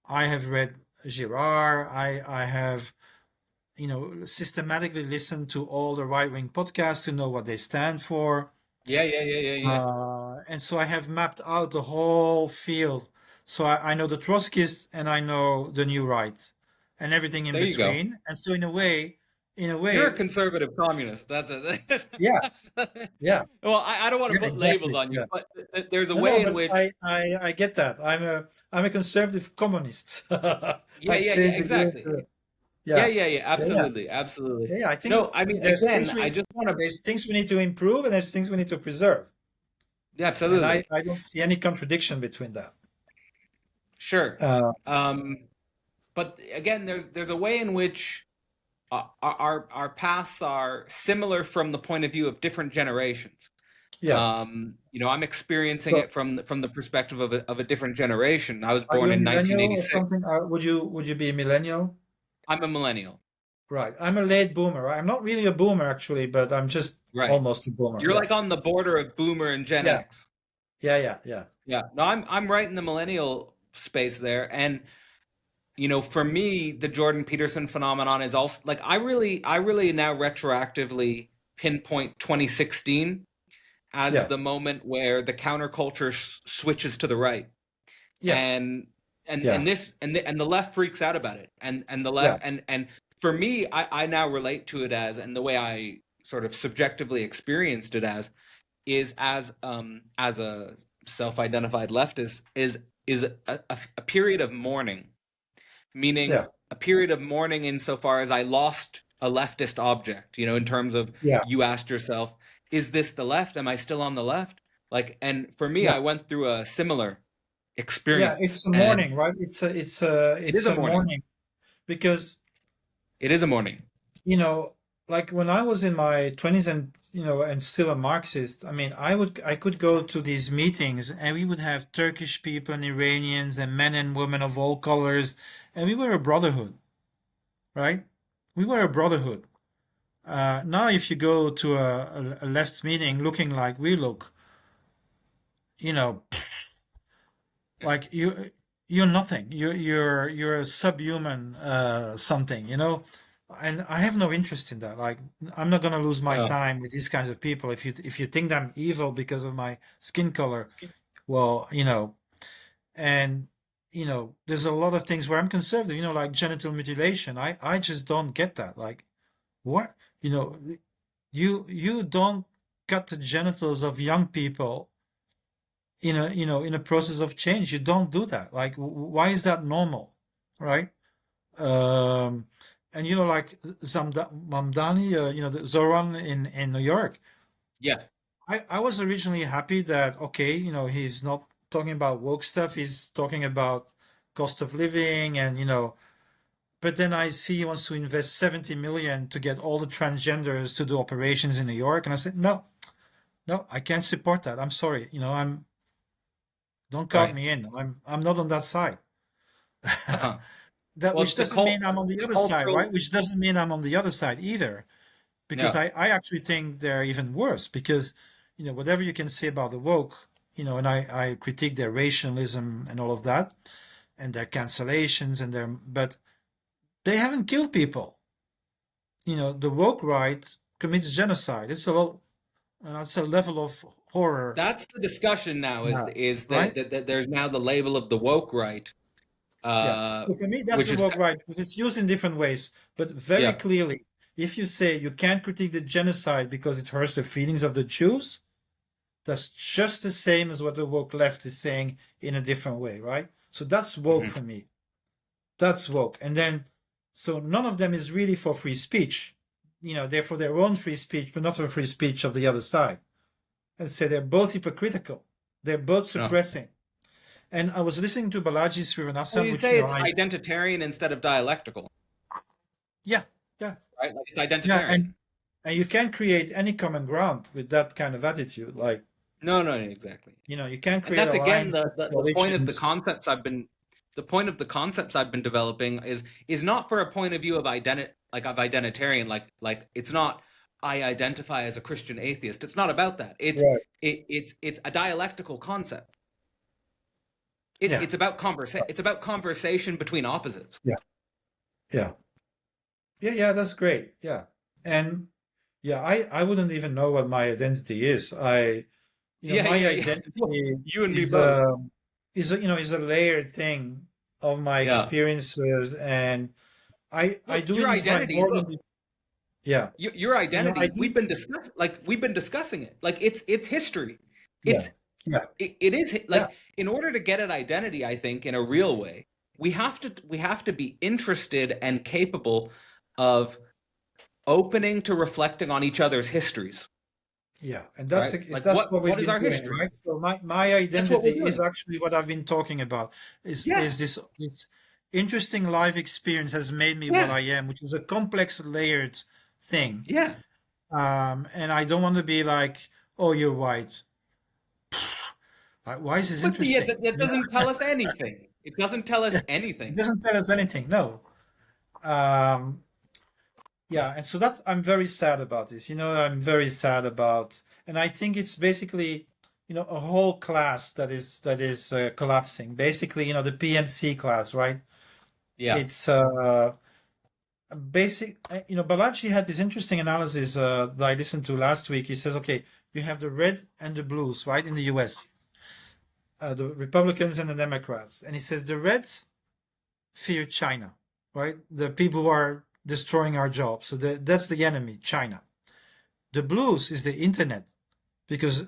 I have read Girard. I have, systematically listened to all the right-wing podcasts to know what they stand for. Yeah. And so I have mapped out the whole field. So I know the Trotskyists, and I know the New Right, and everything in between. And so in a way, you're a conservative communist. That's it. Yeah. Well, I don't want to put labels on you, but there's a way in which I get that. I'm a conservative communist. Exactly. Absolutely. Yeah, I think. No, I mean, again, I just want to. There's things we need to improve, and there's things we need to preserve. Yeah, absolutely. And I don't see any contradiction between that. Sure. But again, there's a way in which our paths are similar from the point of view of different generations. Yeah. I'm experiencing So it from the perspective of a different generation. I was are born you a in millennial or 1986. something? Would you be a millennial? I'm a millennial. Right. I'm a late boomer. I'm not really a boomer actually, but I'm just Right. almost a boomer. You're Yeah. like on the border of boomer and Gen Yeah. X. Yeah. Yeah. No, I'm right in the millennial space there. And for me, the Jordan Peterson phenomenon is also like I really now retroactively pinpoint 2016 as Yeah. the moment where the counterculture switches to the right, Yeah. and Yeah. the left freaks out about it, and the Yeah. left and for me, I now relate to it as, and the way I sort of subjectively experienced it as is as a self-identified leftist is a period of mourning, meaning Yeah. a period of mourning insofar as I lost a leftist object, in terms of Yeah. you asked yourself, is this the left? Am I still on the left? Like, and for me, Yeah. I went through a similar Yeah. experience, It's a and morning, right? it is It's a a mourning. morning because It is a mourning. you know, like when I was in my 20s and and still a Marxist, I mean, I could go to these meetings and we would have Turkish people and Iranians and men and women of all colors, and we were a brotherhood, right? We were a brotherhood. Now, if you go to a left meeting looking like we look, you know, like you're nothing. You're a subhuman something, and I have no interest in that. Like, I'm not gonna lose my No. time with these kinds of people. If you think I'm evil because of my skin color, well, and there's a lot of things where I'm conservative. Like genital mutilation. I just don't get that. Like, what? You don't cut the genitals of young people in a process of change. You don't do that. Like, why is that normal, right? um and like Mamdani, the Zoran in New York. Yeah. I was originally happy that, okay, he's not talking about woke stuff, he's talking about cost of living, and but then I see he wants to invest 70 million to get all the transgenders to do operations in New York, and I said, no, I can't support that. I'm sorry, don't count Right. me in. I'm not on that side. Uh-huh. That, Well, which it's the doesn't mean I'm on the the other side, right? cultural. Which doesn't mean I'm on the other side either, because Yeah. I actually think they're even worse, because whatever you can say about the woke, and I critique their racialism and all of that, and their cancellations and but they haven't killed people. The woke right commits genocide. It's a little, it's a level of horror. That's the discussion now. Yeah. Is Right? that there's now the label of the woke right, Yeah. So for me, that's which the is woke right, because it's used in different ways, but very yeah. clearly, if you say you can't critique the genocide because it hurts the feelings of the Jews, that's just the same as what the woke left is saying in a different way, right? So that's woke Mhm. for me. That's woke. And then, so none of them is really for free speech. They're for their own free speech, but not for free speech of the other side. And say they're both hypocritical. They're both No. suppressing. And I was listening to Balaji Well, Srinivasan, you'd which say it's identitarian instead of dialectical, yeah, right? Like it's yeah, identitarian. and you can't create any common ground with that kind of attitude. Like, No, exactly. you can't And create that's again alliances, the point of the coalitions. concepts I've been developing is not for a point of view of identitarian, like it's not I identify as a Christian atheist. It's not about that. Right. It's a dialectical concept. Yeah. It's about conversation between opposites. Yeah. That's great. Yeah. And yeah, I wouldn't even know what my identity is. My identity You and me is both. is a layered thing of my Yeah. experiences, and I Look, do your even find identity. more Look, than yeah. your identity. I do. We've been discussing it. Like it's history. Yeah. It's Yeah. it is like Yeah. in order to get at identity, I think in a real way, we have to be interested and capable of opening to reflecting on each other's histories. Yeah, and that's Right? Like that's what we've what is been our doing, history? right? So my That's what we're identity doing. is actually what I've been talking about. Is Yeah. this interesting life experience has made me what Yeah, I am, which is a complex, layered thing. yeah. And I don't want to be like, oh, you're white. Like, why is this But yeah, interesting? that doesn't tell us anything. It doesn't tell us It anything. doesn't tell us anything. No. Um, yeah, and so that I'm very sad about this. I'm very sad about, and I think it's basically, a whole class that is collapsing. Basically, the PMC class, right? Yeah. It's basic. Balaji had this interesting analysis that I listened to last week. He says, okay, you have the red and the blues, right, in the U.S., the Republicans and the Democrats, and he says the Reds fear China, right? The people who are destroying our jobs. So that's the enemy, China. The blues is the internet, because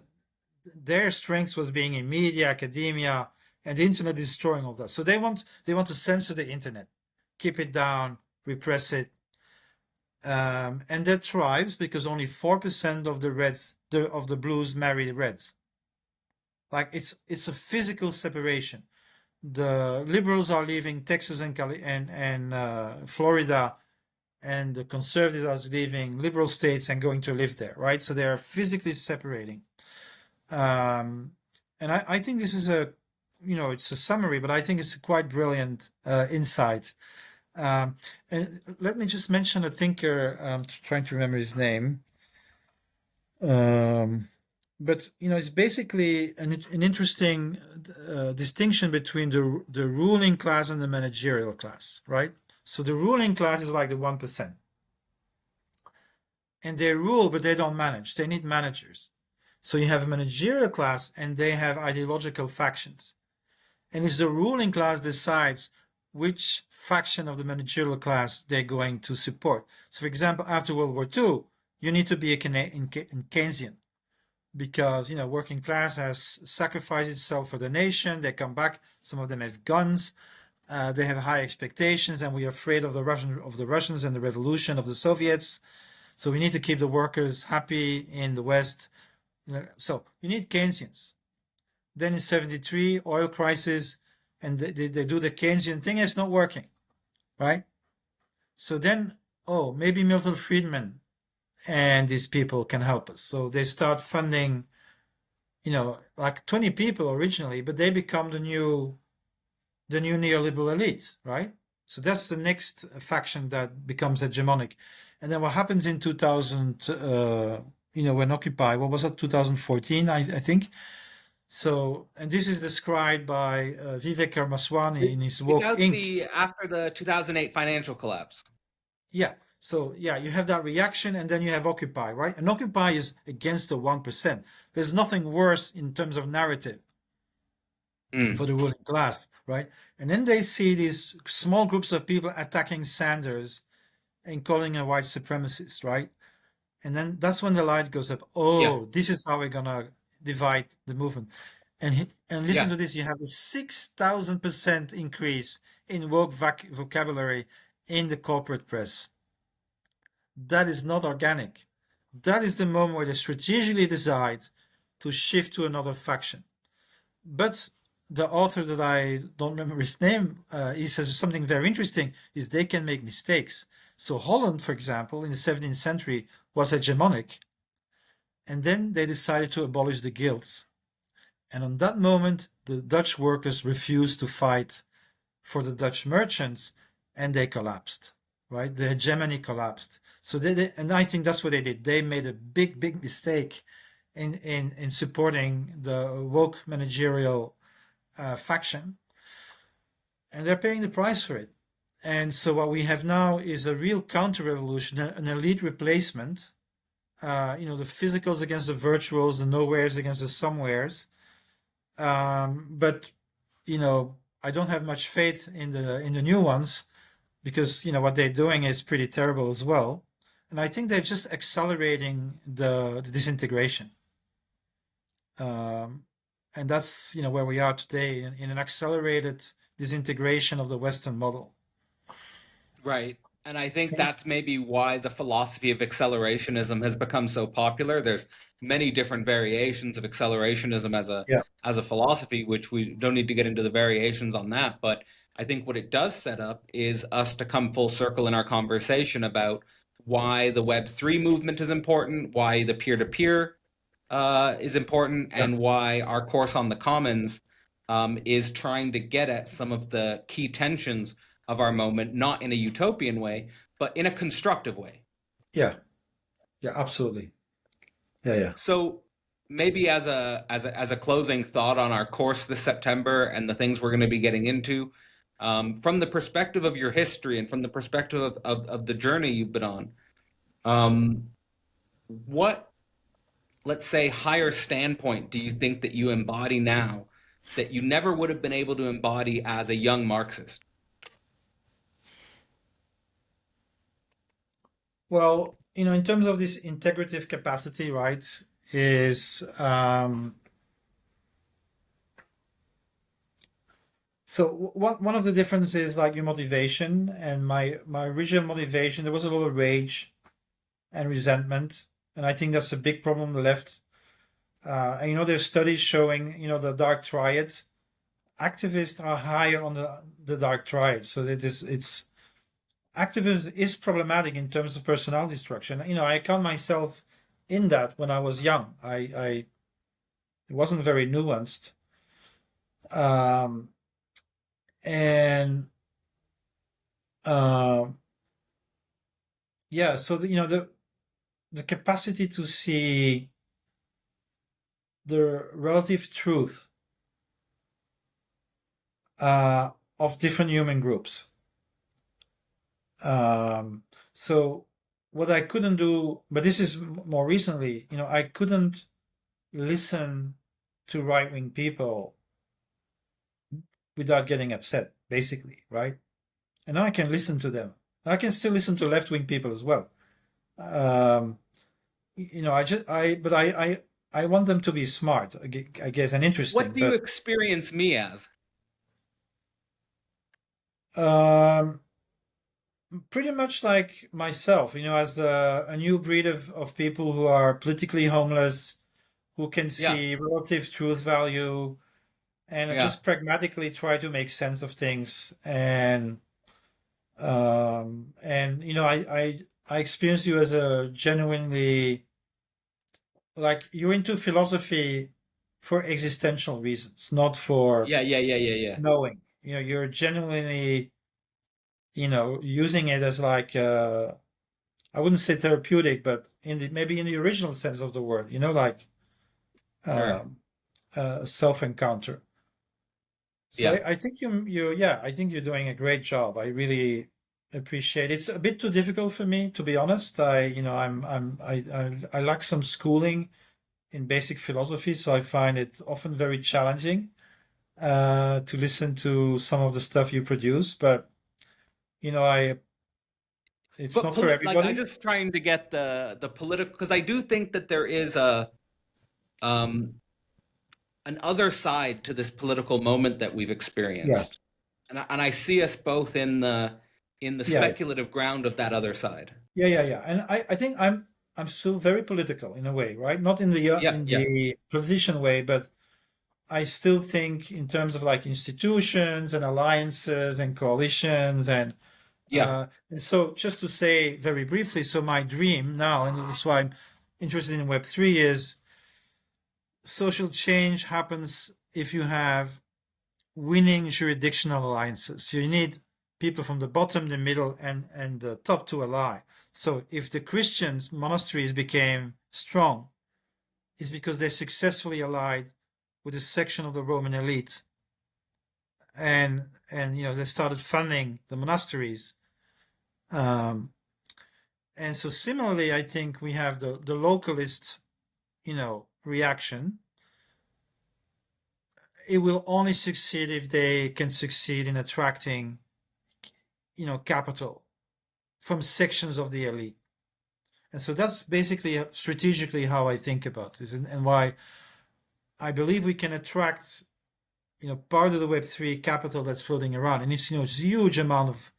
their strength was being in media, academia, and the internet is destroying all that. So they want to censor the internet, keep it down, repress it, and that thrives because only 4% of the reds of the blues marry the reds. Like it's a physical separation. The liberals are leaving Texas and Florida, and the conservatives are leaving liberal states and going to live there, right? So they are physically separating. And I think this is it's a summary, but I think it's a quite brilliant insight. And let me just mention a thinker. I'm trying to remember his name. But it's basically an interesting distinction between the ruling class and the managerial class, right? So the ruling class is like the 1%. And they rule, but they don't manage. They need managers. So you have a managerial class, and they have ideological factions. And it's the ruling class decides which faction of the managerial class they're going to support. So, for example, after World War II, you need to be a Keynesian, because working class has sacrificed itself for the nation. They come back. Some of them have guns. They have high expectations, and we are afraid of the Russians and the revolution of the Soviets. So we need to keep the workers happy in the West. So you need Keynesians. Then in 73, oil crisis, and they do the Keynesian thing. It's not working, right? So then, maybe Milton Friedman and these people can help us. So they start funding, like 20 people originally, but they become the new neoliberal elite, right? So that's the next faction that becomes hegemonic. And then what happens in 2000, when Occupy, what was it, 2014, I think. So, and this is described by Vivek Ramaswamy in his It's Woke out Inc. after the 2008 financial collapse. Yeah. So, yeah, you have that reaction, and then you have Occupy, right? And Occupy is against the 1%. There's nothing worse in terms of narrative for the ruling class, right? And then they see these small groups of people attacking Sanders and calling him a white supremacist, right? And then that's when the light goes up. This is how we're gonna divide the movement. And listen to this: you have a 6,000% increase in woke vocabulary in the corporate press. That is not organic. That is the moment where they strategically decide to shift to another faction. But the author that I don't remember his name, he says something very interesting: is they can make mistakes. So Holland, for example, in the 17th century was hegemonic, and then they decided to abolish the guilds. And on that moment, the Dutch workers refused to fight for the Dutch merchants, and they collapsed, right? The hegemony collapsed. So and I think that's what they did. They made a big mistake in supporting the woke managerial faction, and they're paying the price for it. And so what we have now is a real counter-revolution, an elite replacement. The physicals against the virtuals, the nowheres against the somewheres. But I don't have much faith in the new ones, because what they're doing is pretty terrible as well. And I think they're just accelerating the disintegration. And that's where we are today, in an accelerated disintegration of the Western model. Right. And I think that's maybe why the philosophy of accelerationism has become so popular. There's many different variations of accelerationism as a philosophy, which we don't need to get into the variations on that. But I think what it does set up is us to come full circle in our conversation about why the Web3 movement is important, why the peer-to-peer is important, Yeah. and why our course on the commons is trying to get at some of the key tensions of our moment, not in a utopian way, but in a constructive way. Yeah. Yeah, absolutely. Yeah. So maybe as a closing thought on our course this September and the things we're going to be getting into, from the perspective of your history and from the perspective of the journey you've been on, what, let's say, higher standpoint do you think that you embody now that you never would have been able to embody as a young Marxist? Well, in terms of this integrative capacity, right, is so one of the differences, like your motivation and my original motivation, there was a lot of rage and resentment, and I think that's a big problem on the left. And there's studies showing, the dark triad. Activists are higher on the dark triad, so that it's activism is problematic in terms of personality structure. And, I count myself in that when I was young. I it wasn't very nuanced. And yeah, so the capacity to see the relative truth of different human groups. So what I couldn't do, but this is more recently, I couldn't listen to right-wing people without getting upset, basically, right? And now I can listen to them. I can still listen to left-wing people as well. I want them to be smart, I guess, and interesting. What do you experience me as? Pretty much like myself, as a new breed of people who are politically homeless, who can see relative truth value, and just pragmatically try to make sense of things. And I experience you as a genuinely, like, you're into philosophy for existential reasons, not for knowing. You're genuinely, using it as like I wouldn't say therapeutic, but maybe in the original sense of the word, like self-encounter. So I think I think you're doing a great job. I really appreciate it. It's a bit too difficult for me, to be honest. I lack some schooling in basic philosophy, so I find it often very challenging to listen to some of the stuff you produce. But it's not for everybody. Like, I'm just trying to get the political, because I do think that there is an other side to this political moment that we've experienced, and I see us both in the speculative ground of that other side. And I think I'm still very political in a way, right? Not in the politician way, but I still think in terms of like institutions and alliances and coalitions and so just to say very briefly, so my dream now, and that's why I'm interested in Web3, is social change happens if you have winning jurisdictional alliances. So you need people from the bottom, the middle, and the top to ally. So if the Christian monasteries became strong, it's because they successfully allied with a section of the Roman elite, and they started funding the monasteries. And so similarly, I think we have the localist, reaction. It will only succeed if they can succeed in attracting, capital from sections of the elite. And so that's basically strategically how I think about this, and why I believe we can attract, part of the Web3 capital that's floating around. And it's, it's a huge amount of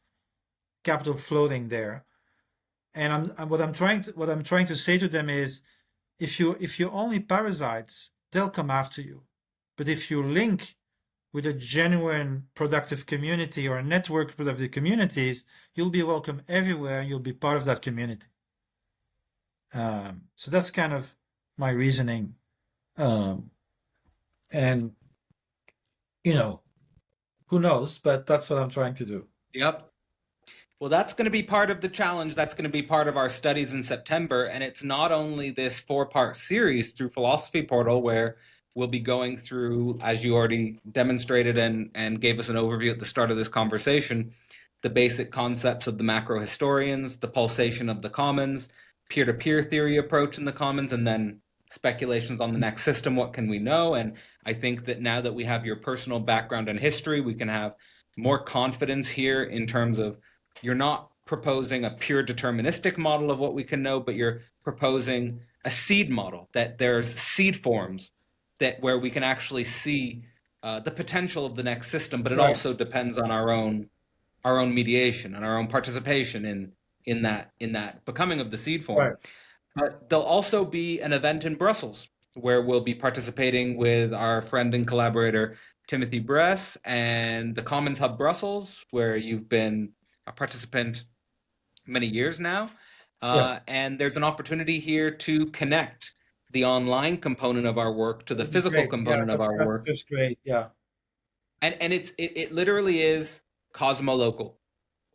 capital floating there. And what I'm trying to say to them is, if you're only parasites, they'll come after you. But if you link with a genuine productive community or a network of productive communities, you'll be welcome everywhere. You'll be part of that community. So that's kind of my reasoning. And, who knows, but that's what I'm trying to do. Yep. Well, that's going to be part of the challenge. That's going to be part of our studies in September. And it's not only this 4-part series through Philosophy Portal, where we'll be going through, as you already demonstrated and gave us an overview at the start of this conversation, the basic concepts of the macro historians, the pulsation of the commons, peer-to-peer theory approach in the commons, and then speculations on the next system. What can we know? And I think that now that we have your personal background and history, we can have more confidence here in terms of you're not proposing a pure deterministic model of what we can know, but you're proposing a seed model, that there's seed forms that where we can actually see the potential of the next system, but it also depends on our own mediation and our own participation in that becoming of the seed form. Right. But there'll also be an event in Brussels where we'll be participating with our friend and collaborator Timothy Bress and the Commons Hub Brussels, where you've been a participant many years now. And there's an opportunity here to connect the online component of our work to the physical component of our work. That's great, yeah. And it literally is cosmolocal.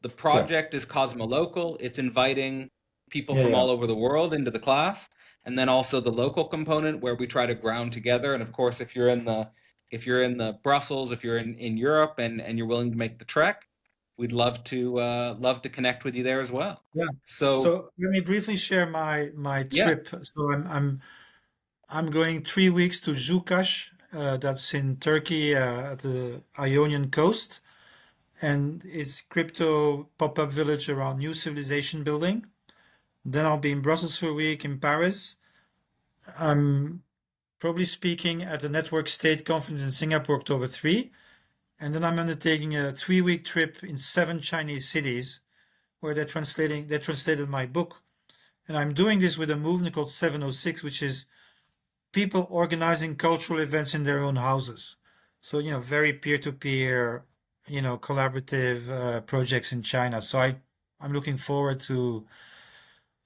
The project is cosmolocal. It's inviting people from all over the world into the class, and then also the local component where we try to ground together. And of course, if you're in the Brussels, if you're in Europe and you're willing to make the trek, we'd love to connect with you there as well. Yeah. So let me briefly share my trip. So I'm going 3 weeks to Zhukash, that's in Turkey, at the Ionian coast, and it's crypto pop-up village around new civilization building. Then I'll be in Brussels for a week, in Paris. I'm probably speaking at the Network State Conference in Singapore, October 3. And then I'm undertaking a 3-week trip in 7 Chinese cities where they translated my book. And I'm doing this with a movement called 706, which is people organizing cultural events in their own houses. So, very peer-to-peer, collaborative projects in China. So I'm looking forward to,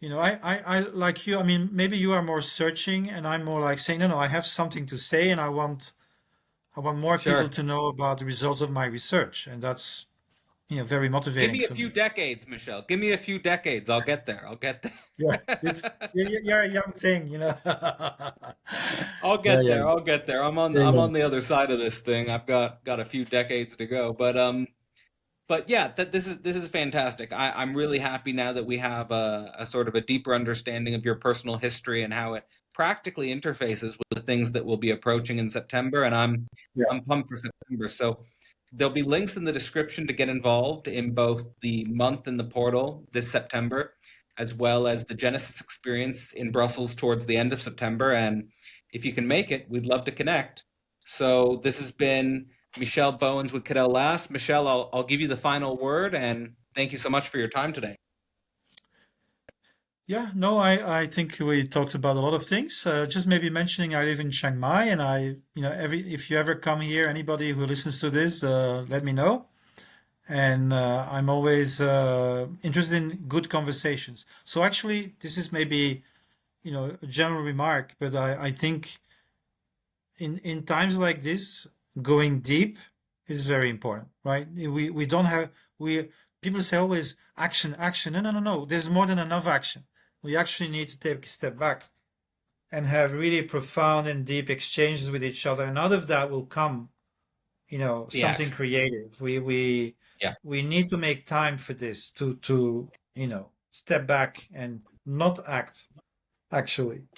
I like you. I mean, maybe you are more searching and I'm more like saying, no, I have something to say and I want more people to know about the results of my research. And that's, very motivating. Give me a few decades, Michel. Give me a few decades. I'll get there. Yeah, you're a young thing, I'll get there. I'll get there. I'm on the other side of this thing. I've got a few decades to go. But yeah, this is fantastic. I'm really happy now that we have a sort of a deeper understanding of your personal history and how it practically interfaces with the things that we'll be approaching in September. And I'm pumped for September. So there'll be links in the description to get involved in both the month in the portal this September, as well as the Genesis experience in Brussels towards the end of September. And if you can make it, we'd love to connect. So this has been Michel Bauwens with Cadell Lass. Michel, I'll give you the final word, and thank you so much for your time today. Yeah, no, I think we talked about a lot of things. Just maybe mentioning I live in Chiang Mai, and if you ever come here, anybody who listens to this, let me know. And I'm always interested in good conversations. So actually, this is maybe, a general remark, but I think in times like this, going deep is very important, right? We don't have, people say always action. No. There's more than enough action. We actually need to take a step back and have really profound and deep exchanges with each other. And out of that will come, something creative. We need to make time for this to step back and not act, actually.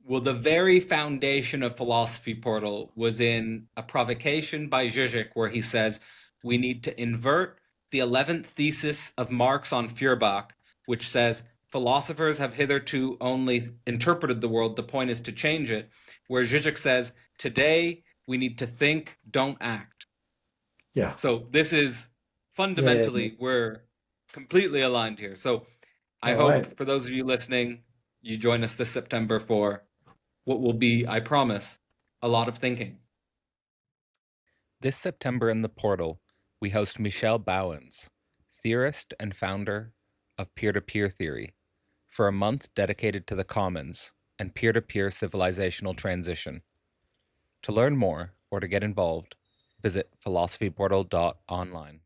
Well, the very foundation of Philosophy Portal was in a provocation by Zizek, where he says, we need to invert the 11th thesis of Marx on Feuerbach, which says, philosophers have hitherto only interpreted the world, the point is to change it, where Zizek says, today we need to think, don't act. Yeah. So this is fundamentally, we're completely aligned here. So I hope for those of you listening, you join us this September for what will be, I promise, a lot of thinking. This September in the portal, we host Michel Bauwens, theorist and founder of peer-to-peer theory, for a month dedicated to the commons and peer-to-peer civilizational transition. To learn more or to get involved, visit philosophyportal.online.